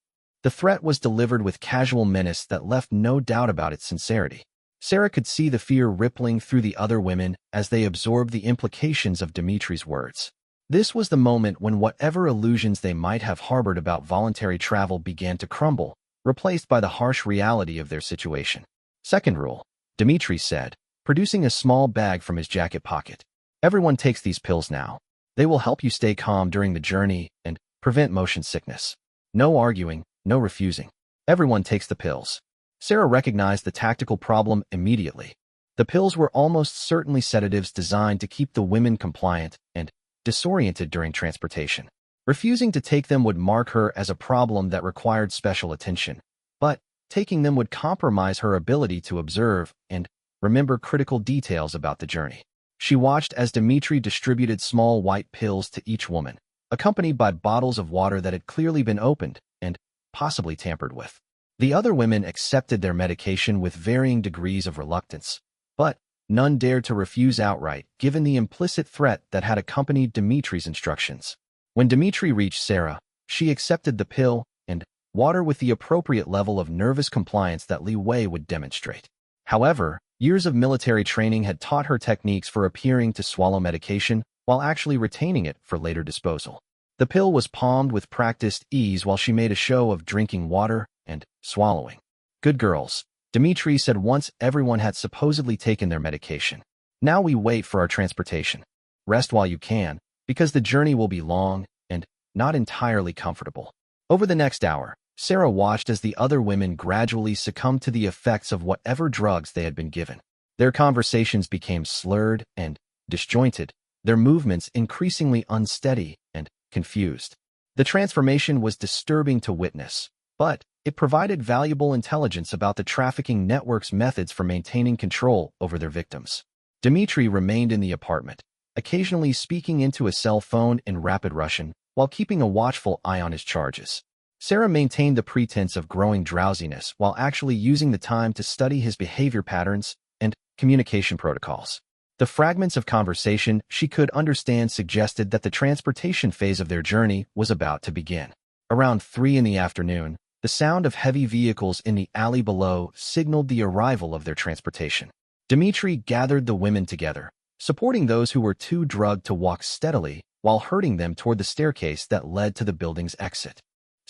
The threat was delivered with casual menace that left no doubt about its sincerity. Sarah could see the fear rippling through the other women as they absorbed the implications of Dmitri's words. This was the moment when whatever illusions they might have harbored about voluntary travel began to crumble, replaced by the harsh reality of their situation. Second rule, Dmitri said, producing a small bag from his jacket pocket. Everyone takes these pills now. They will help you stay calm during the journey and prevent motion sickness. No arguing, no refusing. Everyone takes the pills. Sarah recognized the tactical problem immediately. The pills were almost certainly sedatives designed to keep the women compliant and disoriented during transportation. Refusing to take them would mark her as a problem that required special attention, but taking them would compromise her ability to observe and remember critical details about the journey. She watched as Dmitri distributed small white pills to each woman, accompanied by bottles of water that had clearly been opened and possibly tampered with. The other women accepted their medication with varying degrees of reluctance, but none dared to refuse outright, given the implicit threat that had accompanied Dmitri's instructions. When Dmitri reached Sarah, she accepted the pill and water with the appropriate level of nervous compliance that Li Wei would demonstrate. However, years of military training had taught her techniques for appearing to swallow medication while actually retaining it for later disposal. The pill was palmed with practiced ease while she made a show of drinking water and swallowing. "Good girls," Dmitri said once everyone had supposedly taken their medication. "Now we wait for our transportation. Rest while you can, because the journey will be long and not entirely comfortable." Over the next hour, Sarah watched as the other women gradually succumbed to the effects of whatever drugs they had been given. Their conversations became slurred and disjointed, their movements increasingly unsteady and confused. The transformation was disturbing to witness, but it provided valuable intelligence about the trafficking network's methods for maintaining control over their victims. Dmitry remained in the apartment, occasionally speaking into a cell phone in rapid Russian while keeping a watchful eye on his charges. Sarah maintained the pretense of growing drowsiness while actually using the time to study his behavior patterns and communication protocols. The fragments of conversation she could understand suggested that the transportation phase of their journey was about to begin. Around 3 in the afternoon, the sound of heavy vehicles in the alley below signaled the arrival of their transportation. Dmitry gathered the women together, supporting those who were too drugged to walk steadily while herding them toward the staircase that led to the building's exit.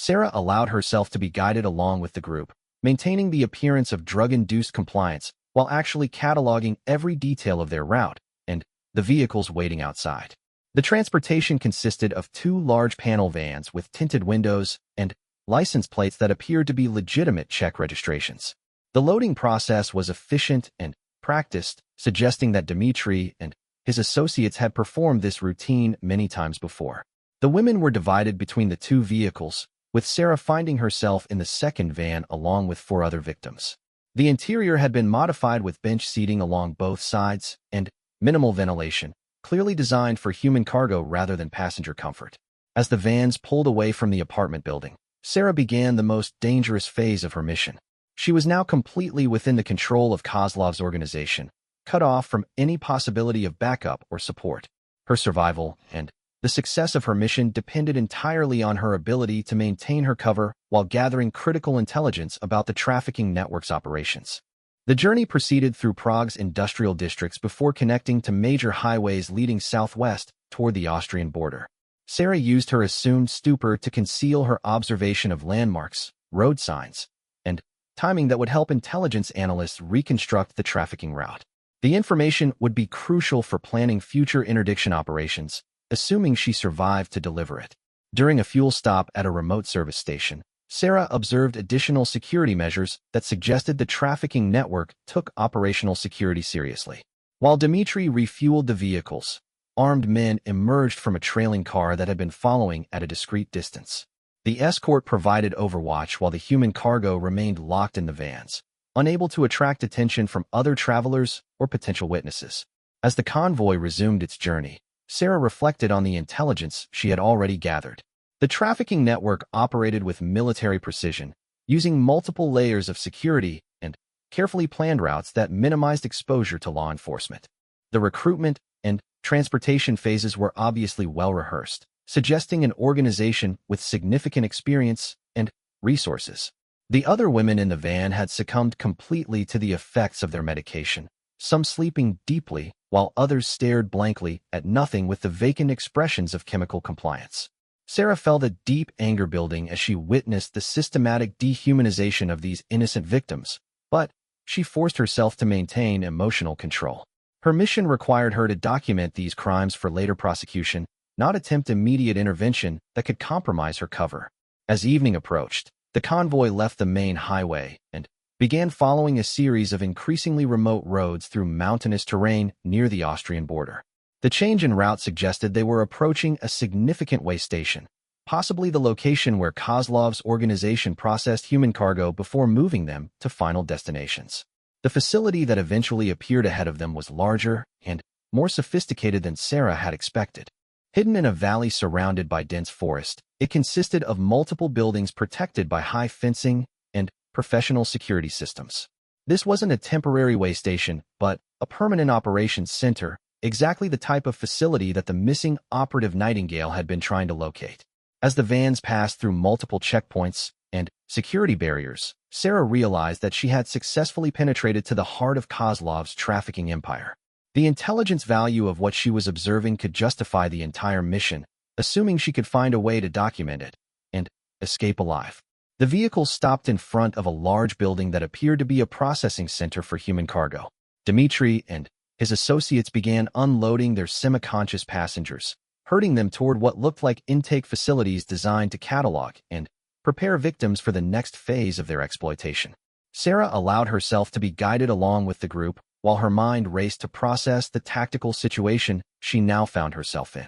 Sarah allowed herself to be guided along with the group, maintaining the appearance of drug-induced compliance while actually cataloging every detail of their route and the vehicles waiting outside. The transportation consisted of 2 large panel vans with tinted windows and license plates that appeared to be legitimate Czech registrations. The loading process was efficient and practiced, suggesting that Dmitry and his associates had performed this routine many times before. The women were divided between the 2 vehicles, with Sarah finding herself in the second van along with 4 other victims. The interior had been modified with bench seating along both sides and minimal ventilation, clearly designed for human cargo rather than passenger comfort. As the vans pulled away from the apartment building, Sarah began the most dangerous phase of her mission. She was now completely within the control of Kozlov's organization, cut off from any possibility of backup or support. Her survival and the success of her mission depended entirely on her ability to maintain her cover while gathering critical intelligence about the trafficking network's operations. The journey proceeded through Prague's industrial districts before connecting to major highways leading southwest toward the Austrian border. Sarah used her assumed stupor to conceal her observation of landmarks, road signs, and timing that would help intelligence analysts reconstruct the trafficking route. The information would be crucial for planning future interdiction operations, assuming she survived to deliver it. During a fuel stop at a remote service station, Sarah observed additional security measures that suggested the trafficking network took operational security seriously. While Dmitry refueled the vehicles, armed men emerged from a trailing car that had been following at a discreet distance. The escort provided overwatch while the human cargo remained locked in the vans, unable to attract attention from other travelers or potential witnesses. As the convoy resumed its journey, Sarah reflected on the intelligence she had already gathered. The trafficking network operated with military precision, using multiple layers of security and carefully planned routes that minimized exposure to law enforcement. The recruitment and transportation phases were obviously well-rehearsed, suggesting an organization with significant experience and resources. The other women in the van had succumbed completely to the effects of their medication, some sleeping deeply while others stared blankly at nothing with the vacant expressions of chemical compliance. Sarah felt a deep anger building as she witnessed the systematic dehumanization of these innocent victims, but she forced herself to maintain emotional control. Her mission required her to document these crimes for later prosecution, not attempt immediate intervention that could compromise her cover. As evening approached, the convoy left the main highway and began following a series of increasingly remote roads through mountainous terrain near the Austrian border. The change in route suggested they were approaching a significant way station, possibly the location where Kozlov's organization processed human cargo before moving them to final destinations. The facility that eventually appeared ahead of them was larger and more sophisticated than Sarah had expected. Hidden in a valley surrounded by dense forest, it consisted of multiple buildings protected by high fencing and professional security systems. This wasn't a temporary way station, but a permanent operations center, exactly the type of facility that the missing operative Nightingale had been trying to locate. As the vans passed through multiple checkpoints and security barriers, Sarah realized that she had successfully penetrated to the heart of Kozlov's trafficking empire. The intelligence value of what she was observing could justify the entire mission, assuming she could find a way to document it and escape alive. The vehicle stopped in front of a large building that appeared to be a processing center for human cargo. Dmitry and his associates began unloading their semi-conscious passengers, herding them toward what looked like intake facilities designed to catalog and prepare victims for the next phase of their exploitation. Sarah allowed herself to be guided along with the group while her mind raced to process the tactical situation she now found herself in.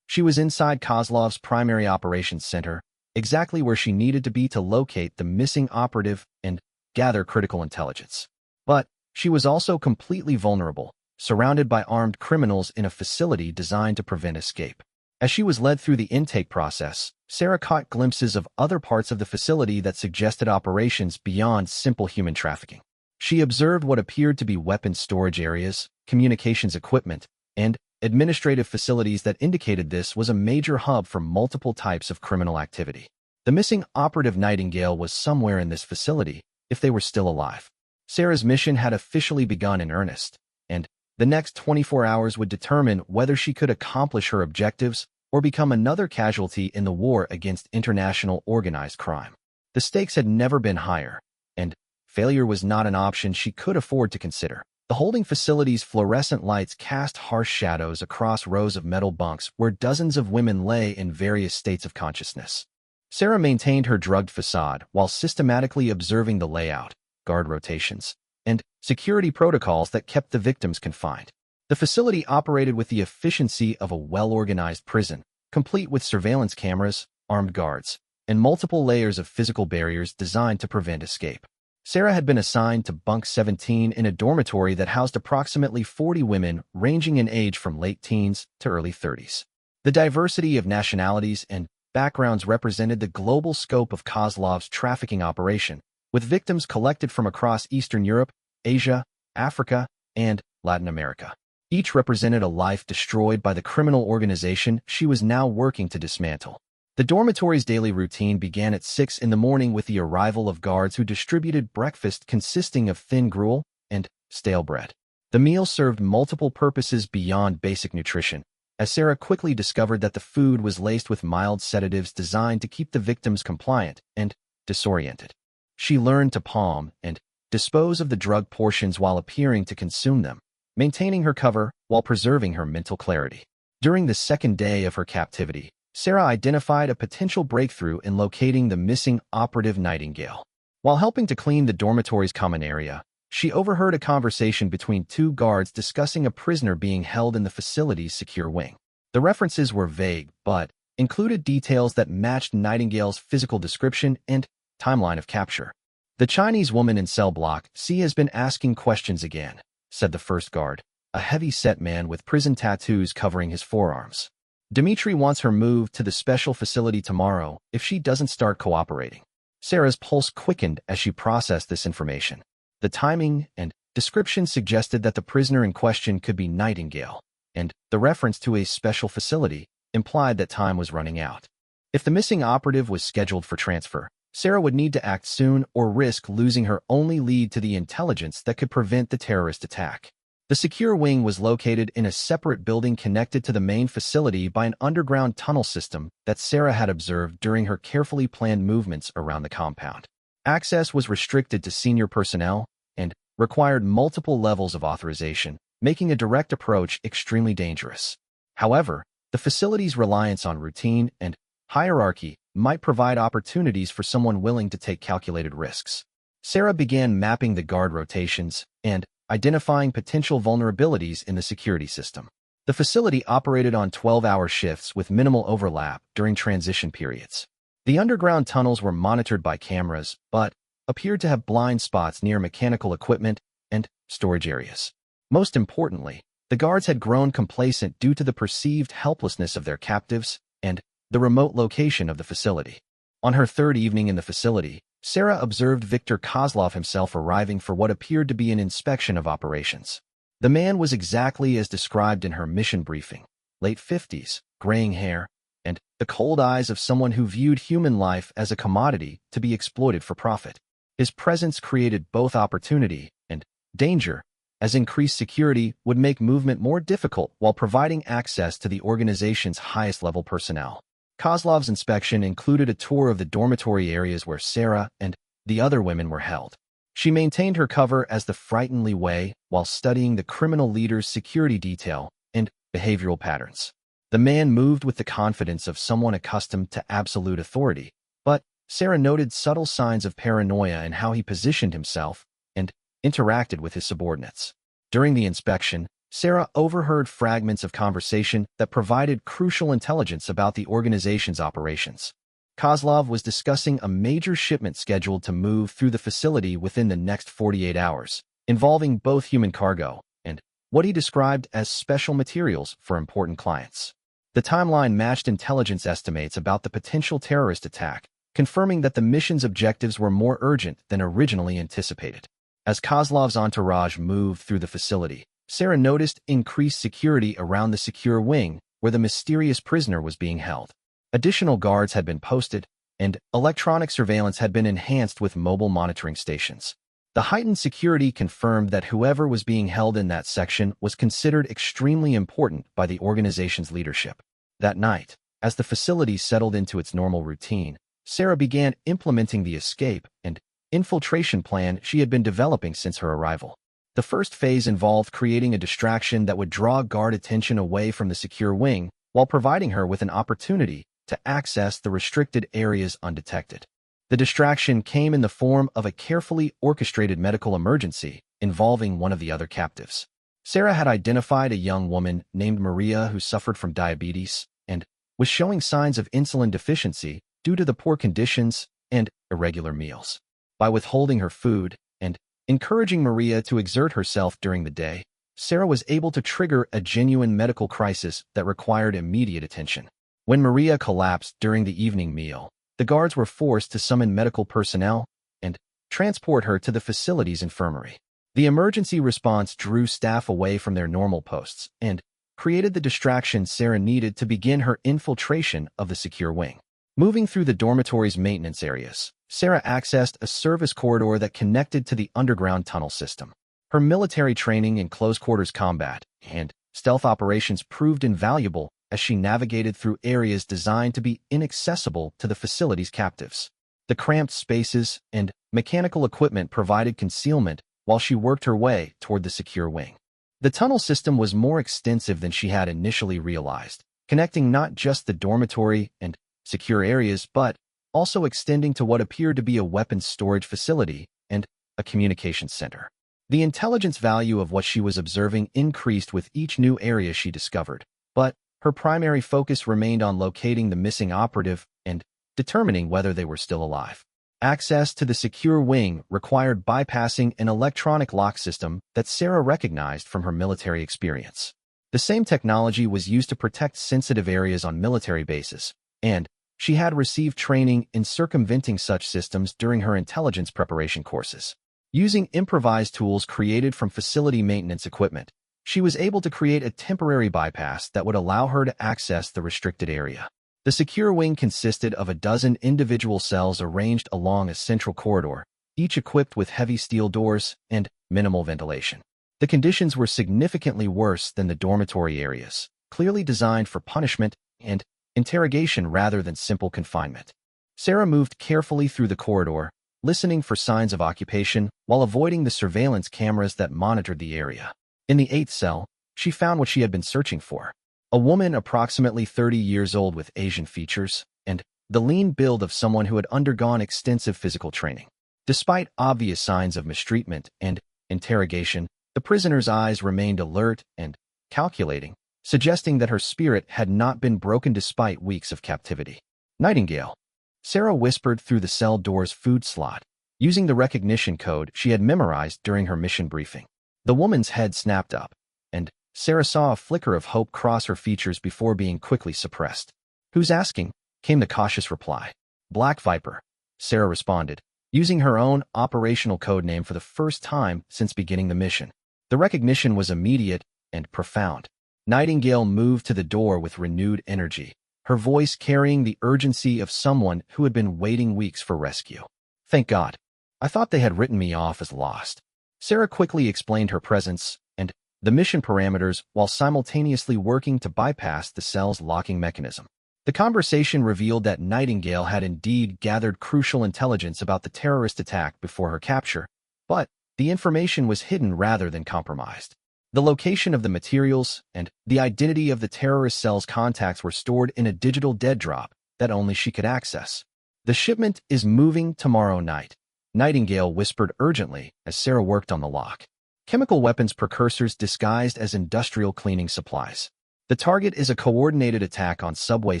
She was inside Kozlov's primary operations center, exactly where she needed to be to locate the missing operative and gather critical intelligence. But she was also completely vulnerable, surrounded by armed criminals in a facility designed to prevent escape. As she was led through the intake process, Sarah caught glimpses of other parts of the facility that suggested operations beyond simple human trafficking. She observed what appeared to be weapons storage areas, communications equipment, and administrative facilities that indicated this was a major hub for multiple types of criminal activity. The missing operative Nightingale was somewhere in this facility, if they were still alive. Sarah's mission had officially begun in earnest, and the next 24 hours would determine whether she could accomplish her objectives or become another casualty in the war against international organized crime. The stakes had never been higher, and failure was not an option she could afford to consider. The holding facility's fluorescent lights cast harsh shadows across rows of metal bunks where dozens of women lay in various states of consciousness. Sarah maintained her drugged facade while systematically observing the layout, guard rotations, and security protocols that kept the victims confined. The facility operated with the efficiency of a well-organized prison, complete with surveillance cameras, armed guards, and multiple layers of physical barriers designed to prevent escape. Sarah had been assigned to Bunk 17 in a dormitory that housed approximately 40 women ranging in age from late teens to early 30s. The diversity of nationalities and backgrounds represented the global scope of Kozlov's trafficking operation, with victims collected from across Eastern Europe, Asia, Africa, and Latin America. Each represented a life destroyed by the criminal organization she was now working to dismantle. The dormitory's daily routine began at 6 in the morning with the arrival of guards who distributed breakfast consisting of thin gruel and stale bread. The meal served multiple purposes beyond basic nutrition, as Sarah quickly discovered that the food was laced with mild sedatives designed to keep the victims compliant and disoriented. She learned to palm and dispose of the drug portions while appearing to consume them, maintaining her cover while preserving her mental clarity. During the second day of her captivity, Sarah identified a potential breakthrough in locating the missing operative Nightingale. While helping to clean the dormitory's common area, she overheard a conversation between two guards discussing a prisoner being held in the facility's secure wing. The references were vague, but included details that matched Nightingale's physical description and timeline of capture. "The Chinese woman in cell block C has been asking questions again," said the first guard, a heavy-set man with prison tattoos covering his forearms. "Dmitri wants her moved to the special facility tomorrow if she doesn't start cooperating." Sarah's pulse quickened as she processed this information. The timing and description suggested that the prisoner in question could be Nightingale, and the reference to a special facility implied that time was running out. If the missing operative was scheduled for transfer, Sarah would need to act soon or risk losing her only lead to the intelligence that could prevent the terrorist attack. The secure wing was located in a separate building connected to the main facility by an underground tunnel system that Sarah had observed during her carefully planned movements around the compound. Access was restricted to senior personnel and required multiple levels of authorization, making a direct approach extremely dangerous. However, the facility's reliance on routine and hierarchy might provide opportunities for someone willing to take calculated risks. Sarah began mapping the guard rotations and identifying potential vulnerabilities in the security system. The facility operated on 12-hour shifts with minimal overlap during transition periods. The underground tunnels were monitored by cameras, but appeared to have blind spots near mechanical equipment and storage areas. Most importantly, the guards had grown complacent due to the perceived helplessness of their captives and the remote location of the facility. On her third evening in the facility, Sarah observed Viktor Kozlov himself arriving for what appeared to be an inspection of operations. The man was exactly as described in her mission briefing: late 50s, graying hair, and the cold eyes of someone who viewed human life as a commodity to be exploited for profit. His presence created both opportunity and danger, as increased security would make movement more difficult while providing access to the organization's highest-level personnel. Kozlov's inspection included a tour of the dormitory areas where Sarah and the other women were held. She maintained her cover as the frighteningly way while studying the criminal leader's security detail and behavioral patterns. The man moved with the confidence of someone accustomed to absolute authority, but Sarah noted subtle signs of paranoia in how he positioned himself and interacted with his subordinates. During the inspection, Sarah overheard fragments of conversation that provided crucial intelligence about the organization's operations. Kozlov was discussing a major shipment scheduled to move through the facility within the next 48 hours, involving both human cargo and what he described as special materials for important clients. The timeline matched intelligence estimates about the potential terrorist attack, confirming that the mission's objectives were more urgent than originally anticipated. As Kozlov's entourage moved through the facility, Sarah noticed increased security around the secure wing where the mysterious prisoner was being held. Additional guards had been posted, and electronic surveillance had been enhanced with mobile monitoring stations. The heightened security confirmed that whoever was being held in that section was considered extremely important by the organization's leadership. That night, as the facility settled into its normal routine, Sarah began implementing the escape and infiltration plan she had been developing since her arrival. The first phase involved creating a distraction that would draw guard attention away from the secure wing while providing her with an opportunity to access the restricted areas undetected. The distraction came in the form of a carefully orchestrated medical emergency involving one of the other captives. Sarah had identified a young woman named Maria who suffered from diabetes and was showing signs of insulin deficiency due to the poor conditions and irregular meals. By withholding her food and encouraging Maria to exert herself during the day, Sarah was able to trigger a genuine medical crisis that required immediate attention. When Maria collapsed during the evening meal, the guards were forced to summon medical personnel and transport her to the facility's infirmary. The emergency response drew staff away from their normal posts and created the distraction Sarah needed to begin her infiltration of the secure wing. Moving through the dormitory's maintenance areas, Sarah accessed a service corridor that connected to the underground tunnel system. Her military training in close-quarters combat and stealth operations proved invaluable as she navigated through areas designed to be inaccessible to the facility's captives. The cramped spaces and mechanical equipment provided concealment while she worked her way toward the secure wing. The tunnel system was more extensive than she had initially realized, connecting not just the dormitory and secure areas but also extending to what appeared to be a weapons storage facility and a communications center. The intelligence value of what she was observing increased with each new area she discovered, but her primary focus remained on locating the missing operative and determining whether they were still alive. Access to the secure wing required bypassing an electronic lock system that Sarah recognized from her military experience. The same technology was used to protect sensitive areas on military bases, and she had received training in circumventing such systems during her intelligence preparation courses. Using improvised tools created from facility maintenance equipment, she was able to create a temporary bypass that would allow her to access the restricted area. The secure wing consisted of a dozen individual cells arranged along a central corridor, each equipped with heavy steel doors and minimal ventilation. The conditions were significantly worse than the dormitory areas, clearly designed for punishment and interrogation rather than simple confinement. Sarah moved carefully through the corridor, listening for signs of occupation while avoiding the surveillance cameras that monitored the area. In the 8th cell, she found what she had been searching for. A woman approximately 30 years old with Asian features and the lean build of someone who had undergone extensive physical training. Despite obvious signs of mistreatment and interrogation, the prisoner's eyes remained alert and calculating, suggesting that her spirit had not been broken despite weeks of captivity. Nightingale. Sarah whispered through the cell door's food slot, using the recognition code she had memorized during her mission briefing. The woman's head snapped up, and Sarah saw a flicker of hope cross her features before being quickly suppressed. "Who's asking?" came the cautious reply. "Black Viper," Sarah responded, using her own operational code name for the first time since beginning the mission. The recognition was immediate and profound. Nightingale moved to the door with renewed energy, her voice carrying the urgency of someone who had been waiting weeks for rescue. "Thank God. I thought they had written me off as lost." Sarah quickly explained her presence and the mission parameters while simultaneously working to bypass the cell's locking mechanism. The conversation revealed that Nightingale had indeed gathered crucial intelligence about the terrorist attack before her capture, but the information was hidden rather than compromised. The location of the materials and the identity of the terrorist cell's contacts were stored in a digital dead drop that only she could access. The shipment is moving tomorrow night, Nightingale whispered urgently as Sarah worked on the lock. Chemical weapons precursors disguised as industrial cleaning supplies. The target is a coordinated attack on subway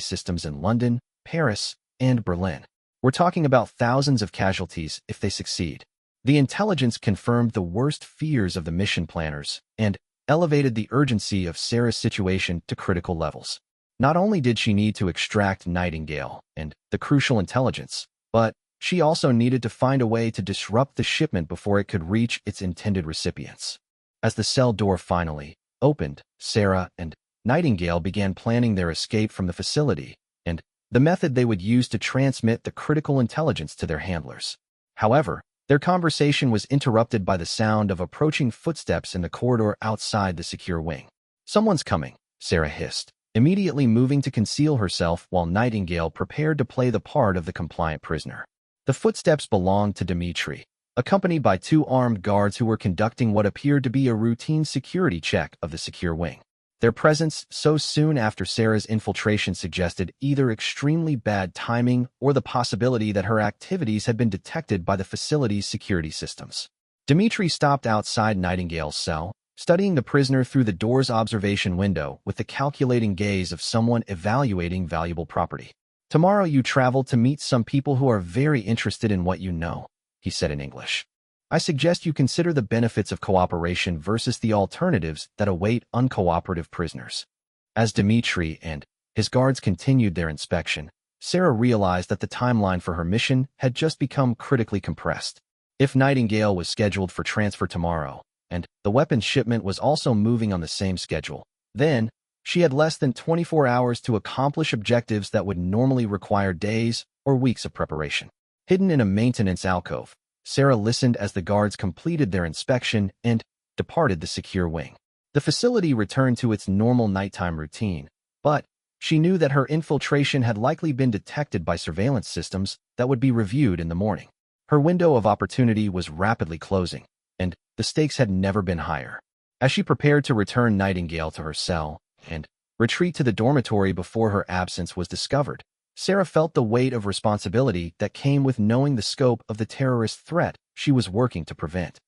systems in London, Paris, and Berlin. We're talking about thousands of casualties if they succeed. The intelligence confirmed the worst fears of the mission planners and elevated the urgency of Sarah's situation to critical levels. Not only did she need to extract Nightingale and the crucial intelligence, but she also needed to find a way to disrupt the shipment before it could reach its intended recipients. As the cell door finally opened, Sarah and Nightingale began planning their escape from the facility and the method they would use to transmit the critical intelligence to their handlers. However, their conversation was interrupted by the sound of approaching footsteps in the corridor outside the secure wing. "Someone's coming," Sarah hissed, immediately moving to conceal herself while Nightingale prepared to play the part of the compliant prisoner. The footsteps belonged to Dimitri, accompanied by two armed guards who were conducting what appeared to be a routine security check of the secure wing. Their presence so soon after Sarah's infiltration suggested either extremely bad timing or the possibility that her activities had been detected by the facility's security systems. Dimitri stopped outside Nightingale's cell, studying the prisoner through the door's observation window with the calculating gaze of someone evaluating valuable property. "Tomorrow you travel to meet some people who are very interested in what you know," he said in English. "I suggest you consider the benefits of cooperation versus the alternatives that await uncooperative prisoners." As Dimitri and his guards continued their inspection, Sarah realized that the timeline for her mission had just become critically compressed. If Nightingale was scheduled for transfer tomorrow, and the weapons shipment was also moving on the same schedule, then she had less than 24 hours to accomplish objectives that would normally require days or weeks of preparation. Hidden in a maintenance alcove, Sarah listened as the guards completed their inspection and departed the secure wing. The facility returned to its normal nighttime routine, but she knew that her infiltration had likely been detected by surveillance systems that would be reviewed in the morning. Her window of opportunity was rapidly closing, and the stakes had never been higher. As she prepared to return Nightingale to her cell and retreat to the dormitory before her absence was discovered, Sarah felt the weight of responsibility that came with knowing the scope of the terrorist threat she was working to prevent.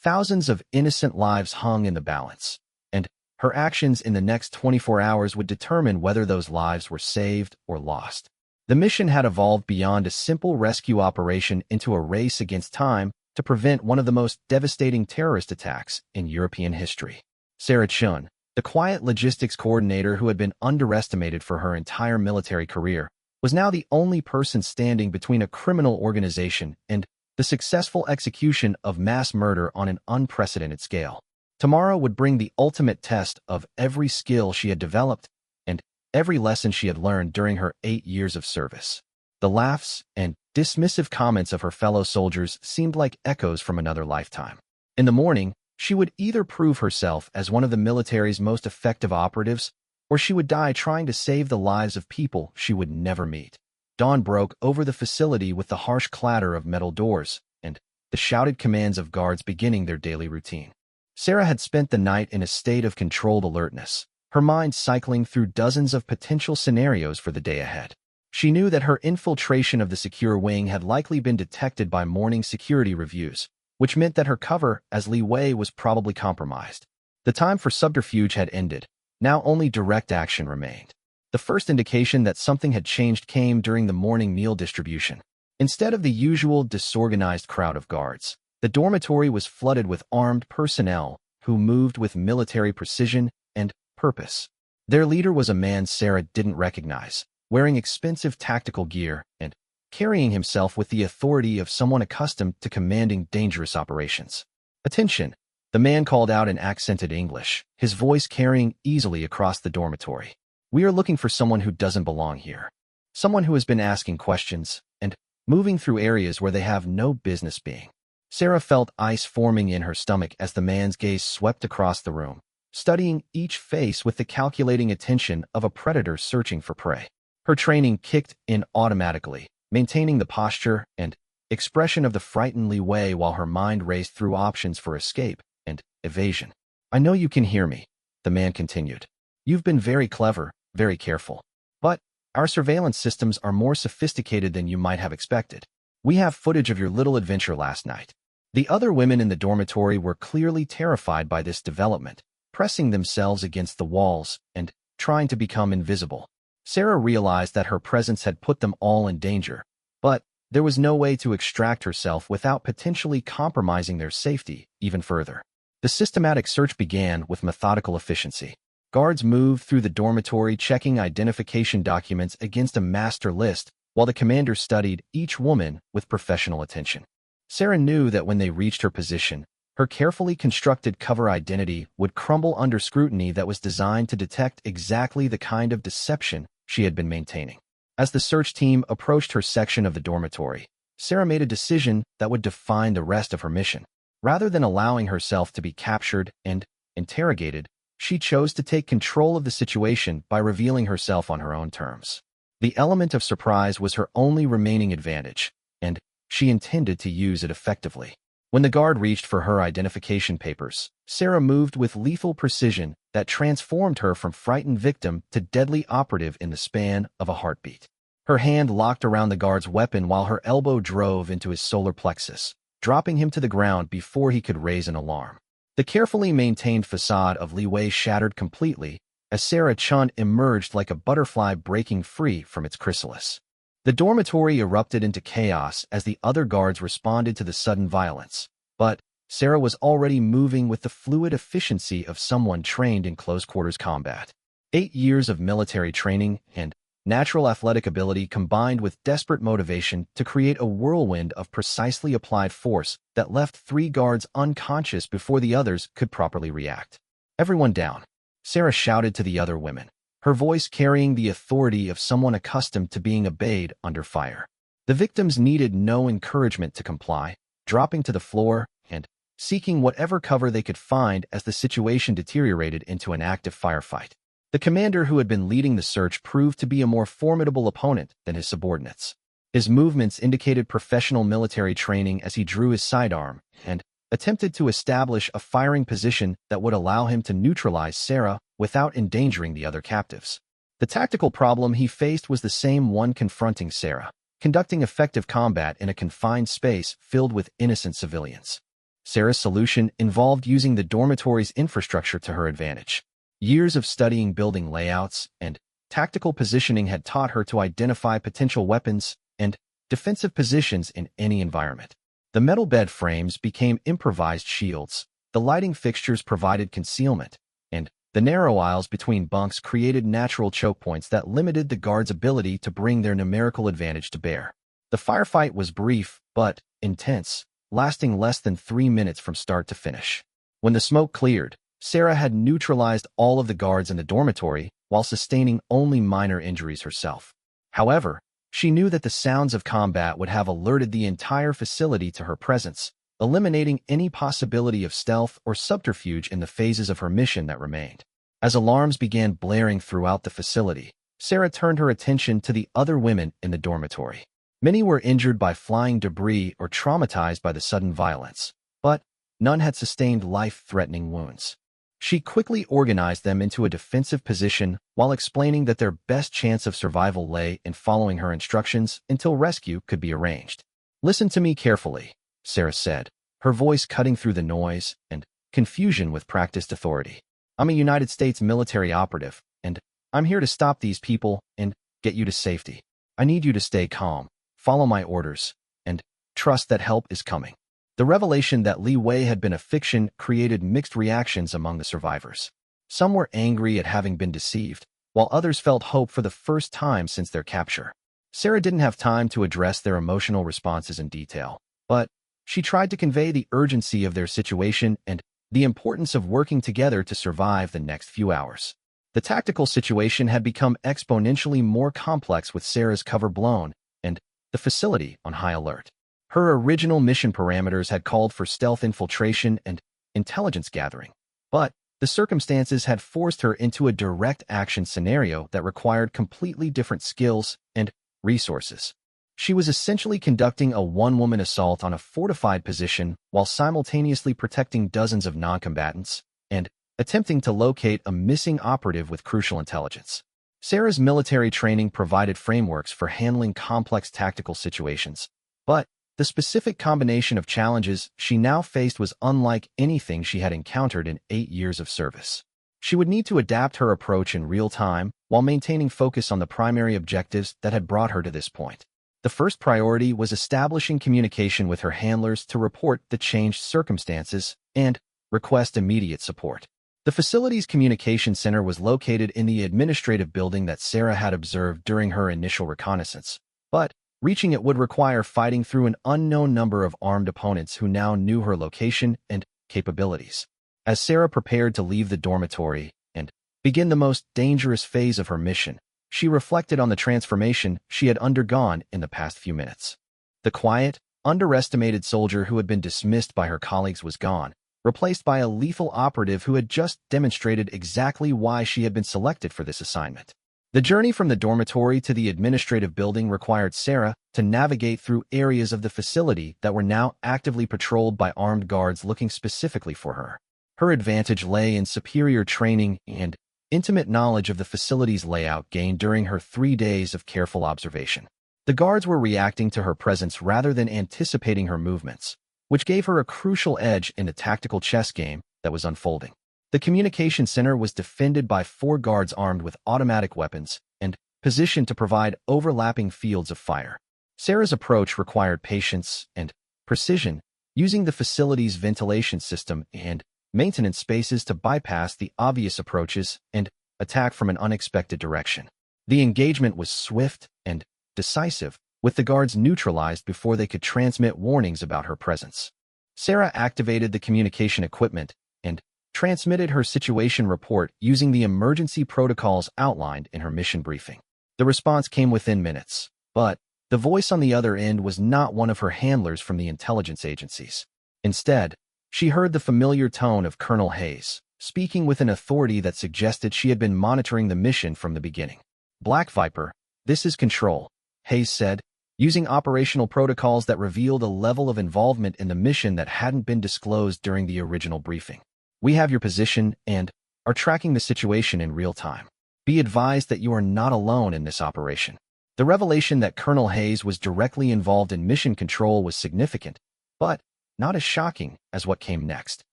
Thousands of innocent lives hung in the balance, and her actions in the next 24 hours would determine whether those lives were saved or lost. The mission had evolved beyond a simple rescue operation into a race against time to prevent one of the most devastating terrorist attacks in European history. Sarah Chun, the quiet logistics coordinator who had been underestimated for her entire military career, was now the only person standing between a criminal organization and the successful execution of mass murder on an unprecedented scale. Tomorrow would bring the ultimate test of every skill she had developed and every lesson she had learned during her 8 years of service. The laughs and dismissive comments of her fellow soldiers seemed like echoes from another lifetime. In the morning, she would either prove herself as one of the military's most effective operatives, or she would die trying to save the lives of people she would never meet. Dawn broke over the facility with the harsh clatter of metal doors and the shouted commands of guards beginning their daily routine. Sarah had spent the night in a state of controlled alertness, her mind cycling through dozens of potential scenarios for the day ahead. She knew that her infiltration of the secure wing had likely been detected by morning security reviews, which meant that her cover as Li Wei was probably compromised. The time for subterfuge had ended. Now only direct action remained. The first indication that something had changed came during the morning meal distribution. Instead of the usual disorganized crowd of guards, the dormitory was flooded with armed personnel who moved with military precision and purpose. Their leader was a man Sarah didn't recognize, wearing expensive tactical gear and carrying himself with the authority of someone accustomed to commanding dangerous operations. "Attention!" The man called out in accented English, his voice carrying easily across the dormitory. "We are looking for someone who doesn't belong here. Someone who has been asking questions and moving through areas where they have no business being." Sarah felt ice forming in her stomach as the man's gaze swept across the room, studying each face with the calculating attention of a predator searching for prey. Her training kicked in automatically, maintaining the posture and expression of the frightened Li Wei while her mind raced through options for escape and evasion. "I know you can hear me," the man continued. "You've been very clever, very careful. But Our surveillance systems are more sophisticated than you might have expected. We have footage of your little adventure last night." The other women in the dormitory were clearly terrified by this development, pressing themselves against the walls and trying to become invisible. Sarah realized that her presence had put them all in danger, but there was no way to extract herself without potentially compromising their safety even further. The systematic search began with methodical efficiency. Guards moved through the dormitory checking identification documents against a master list, while the commander studied each woman with professional attention. Sarah knew that when they reached her position, her carefully constructed cover identity would crumble under scrutiny that was designed to detect exactly the kind of deception she had been maintaining. As the search team approached her section of the dormitory, Sarah made a decision that would define the rest of her mission. Rather than allowing herself to be captured and interrogated, she chose to take control of the situation by revealing herself on her own terms. The element of surprise was her only remaining advantage, and she intended to use it effectively. When the guard reached for her identification papers, Sarah moved with lethal precision that transformed her from frightened victim to deadly operative in the span of a heartbeat. Her hand locked around the guard's weapon while her elbow drove into his solar plexus, dropping him to the ground before he could raise an alarm. The carefully maintained facade of Li Wei shattered completely as Sarah Chun emerged like a butterfly breaking free from its chrysalis. The dormitory erupted into chaos as the other guards responded to the sudden violence, but Sarah was already moving with the fluid efficiency of someone trained in close-quarters combat. 8 years of military training and natural athletic ability combined with desperate motivation to create a whirlwind of precisely applied force that left 3 guards unconscious before the others could properly react. "Everyone down," Sarah shouted to the other women, her voice carrying the authority of someone accustomed to being obeyed under fire. The victims needed no encouragement to comply, dropping to the floor and seeking whatever cover they could find as the situation deteriorated into an active firefight. The commander who had been leading the search proved to be a more formidable opponent than his subordinates. His movements indicated professional military training as he drew his sidearm and attempted to establish a firing position that would allow him to neutralize Sarah without endangering the other captives. The tactical problem he faced was the same one confronting Sarah, conducting effective combat in a confined space filled with innocent civilians. Sarah's solution involved using the dormitory's infrastructure to her advantage. Years of studying building layouts and tactical positioning had taught her to identify potential weapons and defensive positions in any environment. The metal bed frames became improvised shields, the lighting fixtures provided concealment, and the narrow aisles between bunks created natural choke points that limited the guards' ability to bring their numerical advantage to bear. The firefight was brief but intense, lasting less than 3 minutes from start to finish. When the smoke cleared, Sarah had neutralized all of the guards in the dormitory while sustaining only minor injuries herself. However, she knew that the sounds of combat would have alerted the entire facility to her presence, eliminating any possibility of stealth or subterfuge in the phases of her mission that remained. As alarms began blaring throughout the facility, Sarah turned her attention to the other women in the dormitory. Many were injured by flying debris or traumatized by the sudden violence, but none had sustained life-threatening wounds. She quickly organized them into a defensive position while explaining that their best chance of survival lay in following her instructions until rescue could be arranged. "Listen to me carefully," Sarah said, her voice cutting through the noise and confusion with practiced authority. "I'm a United States military operative, and I'm here to stop these people and get you to safety. I need you to stay calm, follow my orders, and trust that help is coming." The revelation that Li Wei had been a fiction created mixed reactions among the survivors. Some were angry at having been deceived, while others felt hope for the first time since their capture. Sarah didn't have time to address their emotional responses in detail, but she tried to convey the urgency of their situation and the importance of working together to survive the next few hours. The tactical situation had become exponentially more complex with Sarah's cover blown and the facility on high alert. Her original mission parameters had called for stealth infiltration and intelligence gathering, but the circumstances had forced her into a direct action scenario that required completely different skills and resources. She was essentially conducting a one-woman assault on a fortified position while simultaneously protecting dozens of non-combatants and attempting to locate a missing operative with crucial intelligence. Sarah's military training provided frameworks for handling complex tactical situations, but the specific combination of challenges she now faced was unlike anything she had encountered in 8 years of service. She would need to adapt her approach in real time while maintaining focus on the primary objectives that had brought her to this point. The first priority was establishing communication with her handlers to report the changed circumstances and request immediate support. The facility's communication center was located in the administrative building that Sarah had observed during her initial reconnaissance, but reaching it would require fighting through an unknown number of armed opponents who now knew her location and capabilities. As Sarah prepared to leave the dormitory and begin the most dangerous phase of her mission, she reflected on the transformation she had undergone in the past few minutes. The quiet, underestimated soldier who had been dismissed by her colleagues was gone, replaced by a lethal operative who had just demonstrated exactly why she had been selected for this assignment. The journey from the dormitory to the administrative building required Sarah to navigate through areas of the facility that were now actively patrolled by armed guards looking specifically for her. Her advantage lay in superior training and intimate knowledge of the facility's layout gained during her 3 days of careful observation. The guards were reacting to her presence rather than anticipating her movements, which gave her a crucial edge in the tactical chess game that was unfolding. The communication center was defended by 4 guards armed with automatic weapons and positioned to provide overlapping fields of fire. Sarah's approach required patience and precision, using the facility's ventilation system and maintenance spaces to bypass the obvious approaches and attack from an unexpected direction. The engagement was swift and decisive, with the guards neutralized before they could transmit warnings about her presence. Sarah activated the communication equipment and transmitted her situation report using the emergency protocols outlined in her mission briefing. The response came within minutes, but the voice on the other end was not one of her handlers from the intelligence agencies. Instead, she heard the familiar tone of Colonel Hayes, speaking with an authority that suggested she had been monitoring the mission from the beginning. "Black Viper, this is Control," Hayes said, using operational protocols that revealed a level of involvement in the mission that hadn't been disclosed during the original briefing. "We have your position and are tracking the situation in real time. Be advised that you are not alone in this operation." The revelation that Colonel Hayes was directly involved in mission control was significant, but not as shocking as what came next.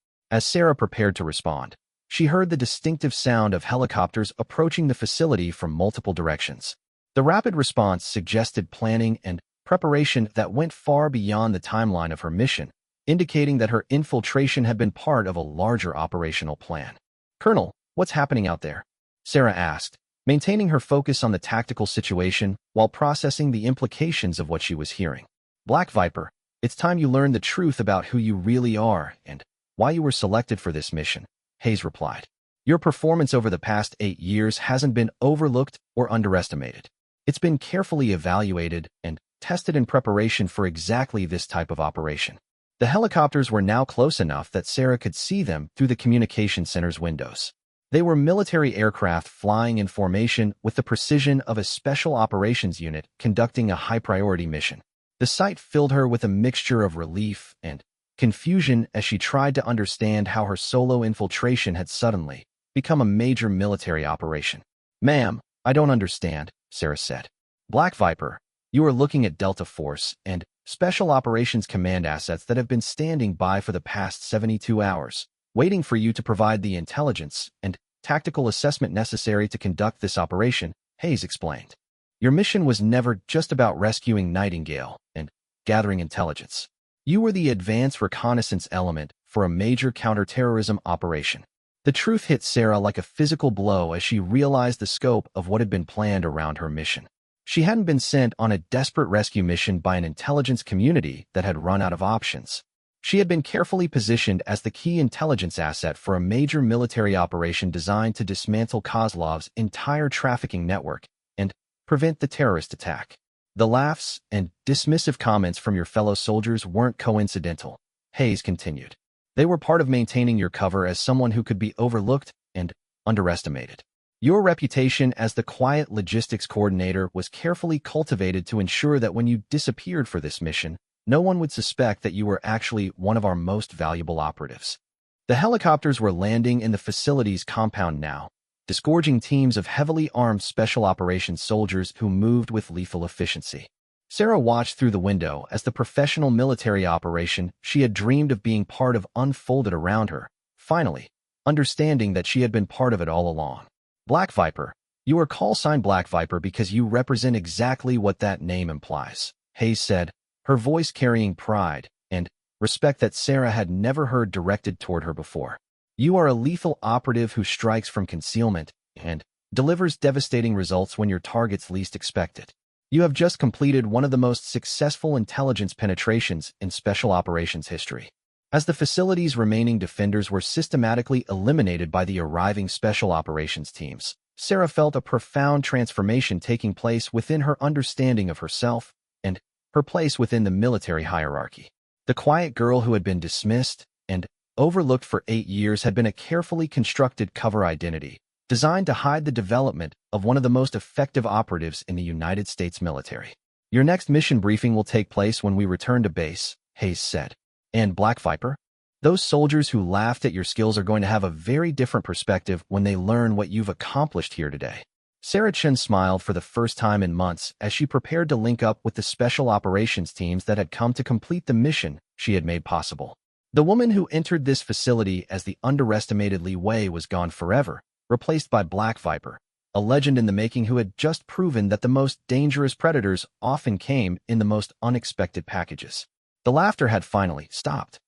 As Sarah prepared to respond, she heard the distinctive sound of helicopters approaching the facility from multiple directions. The rapid response suggested planning and preparation that went far beyond the timeline of her mission, indicating that her infiltration had been part of a larger operational plan. "Colonel, what's happening out there?" Sarah asked, maintaining her focus on the tactical situation while processing the implications of what she was hearing. "Black Viper, it's time you learned the truth about who you really are and why you were selected for this mission," Hayes replied. "Your performance over the past 8 years hasn't been overlooked or underestimated. It's been carefully evaluated and tested in preparation for exactly this type of operation." The helicopters were now close enough that Sarah could see them through the communication center's windows. They were military aircraft flying in formation with the precision of a special operations unit conducting a high-priority mission. The sight filled her with a mixture of relief and confusion as she tried to understand how her solo infiltration had suddenly become a major military operation. "Ma'am, I don't understand," Sarah said. "Black Viper, you are looking at Delta Force and Special Operations Command assets that have been standing by for the past 72 hours, waiting for you to provide the intelligence and tactical assessment necessary to conduct this operation," Hayes explained. "Your mission was never just about rescuing Nightingale and gathering intelligence. You were the advanced reconnaissance element for a major counterterrorism operation." The truth hit Sarah like a physical blow as she realized the scope of what had been planned around her mission. She hadn't been sent on a desperate rescue mission by an intelligence community that had run out of options. She had been carefully positioned as the key intelligence asset for a major military operation designed to dismantle Kozlov's entire trafficking network and prevent the terrorist attack. "The laughs and dismissive comments from your fellow soldiers weren't coincidental," Hayes continued. "They were part of maintaining your cover as someone who could be overlooked and underestimated. Your reputation as the quiet logistics coordinator was carefully cultivated to ensure that when you disappeared for this mission, no one would suspect that you were actually one of our most valuable operatives." The helicopters were landing in the facility's compound now, disgorging teams of heavily armed special operations soldiers who moved with lethal efficiency. Sarah watched through the window as the professional military operation she had dreamed of being part of unfolded around her, finally, understanding that she had been part of it all along. Black Viper. You are call sign Black Viper because you represent exactly what that name implies, Hayes said, her voice carrying pride and respect that Sarah had never heard directed toward her before. You are a lethal operative who strikes from concealment and delivers devastating results when your targets least expect it. You have just completed one of the most successful intelligence penetrations in special operations history. As the facility's remaining defenders were systematically eliminated by the arriving special operations teams, Sarah felt a profound transformation taking place within her understanding of herself and her place within the military hierarchy. The quiet girl who had been dismissed and overlooked for 8 years had been a carefully constructed cover identity, designed to hide the development of one of the most effective operatives in the United States military. Your next mission briefing will take place when we return to base, Hayes said. And Black Viper? Those soldiers who laughed at your skills are going to have a very different perspective when they learn what you've accomplished here today. Sarah Chen smiled for the first time in months as she prepared to link up with the special operations teams that had come to complete the mission she had made possible. The woman who entered this facility as the underestimated Li Wei was gone forever, replaced by Black Viper, a legend in the making who had just proven that the most dangerous predators often came in the most unexpected packages. The laughter had finally stopped.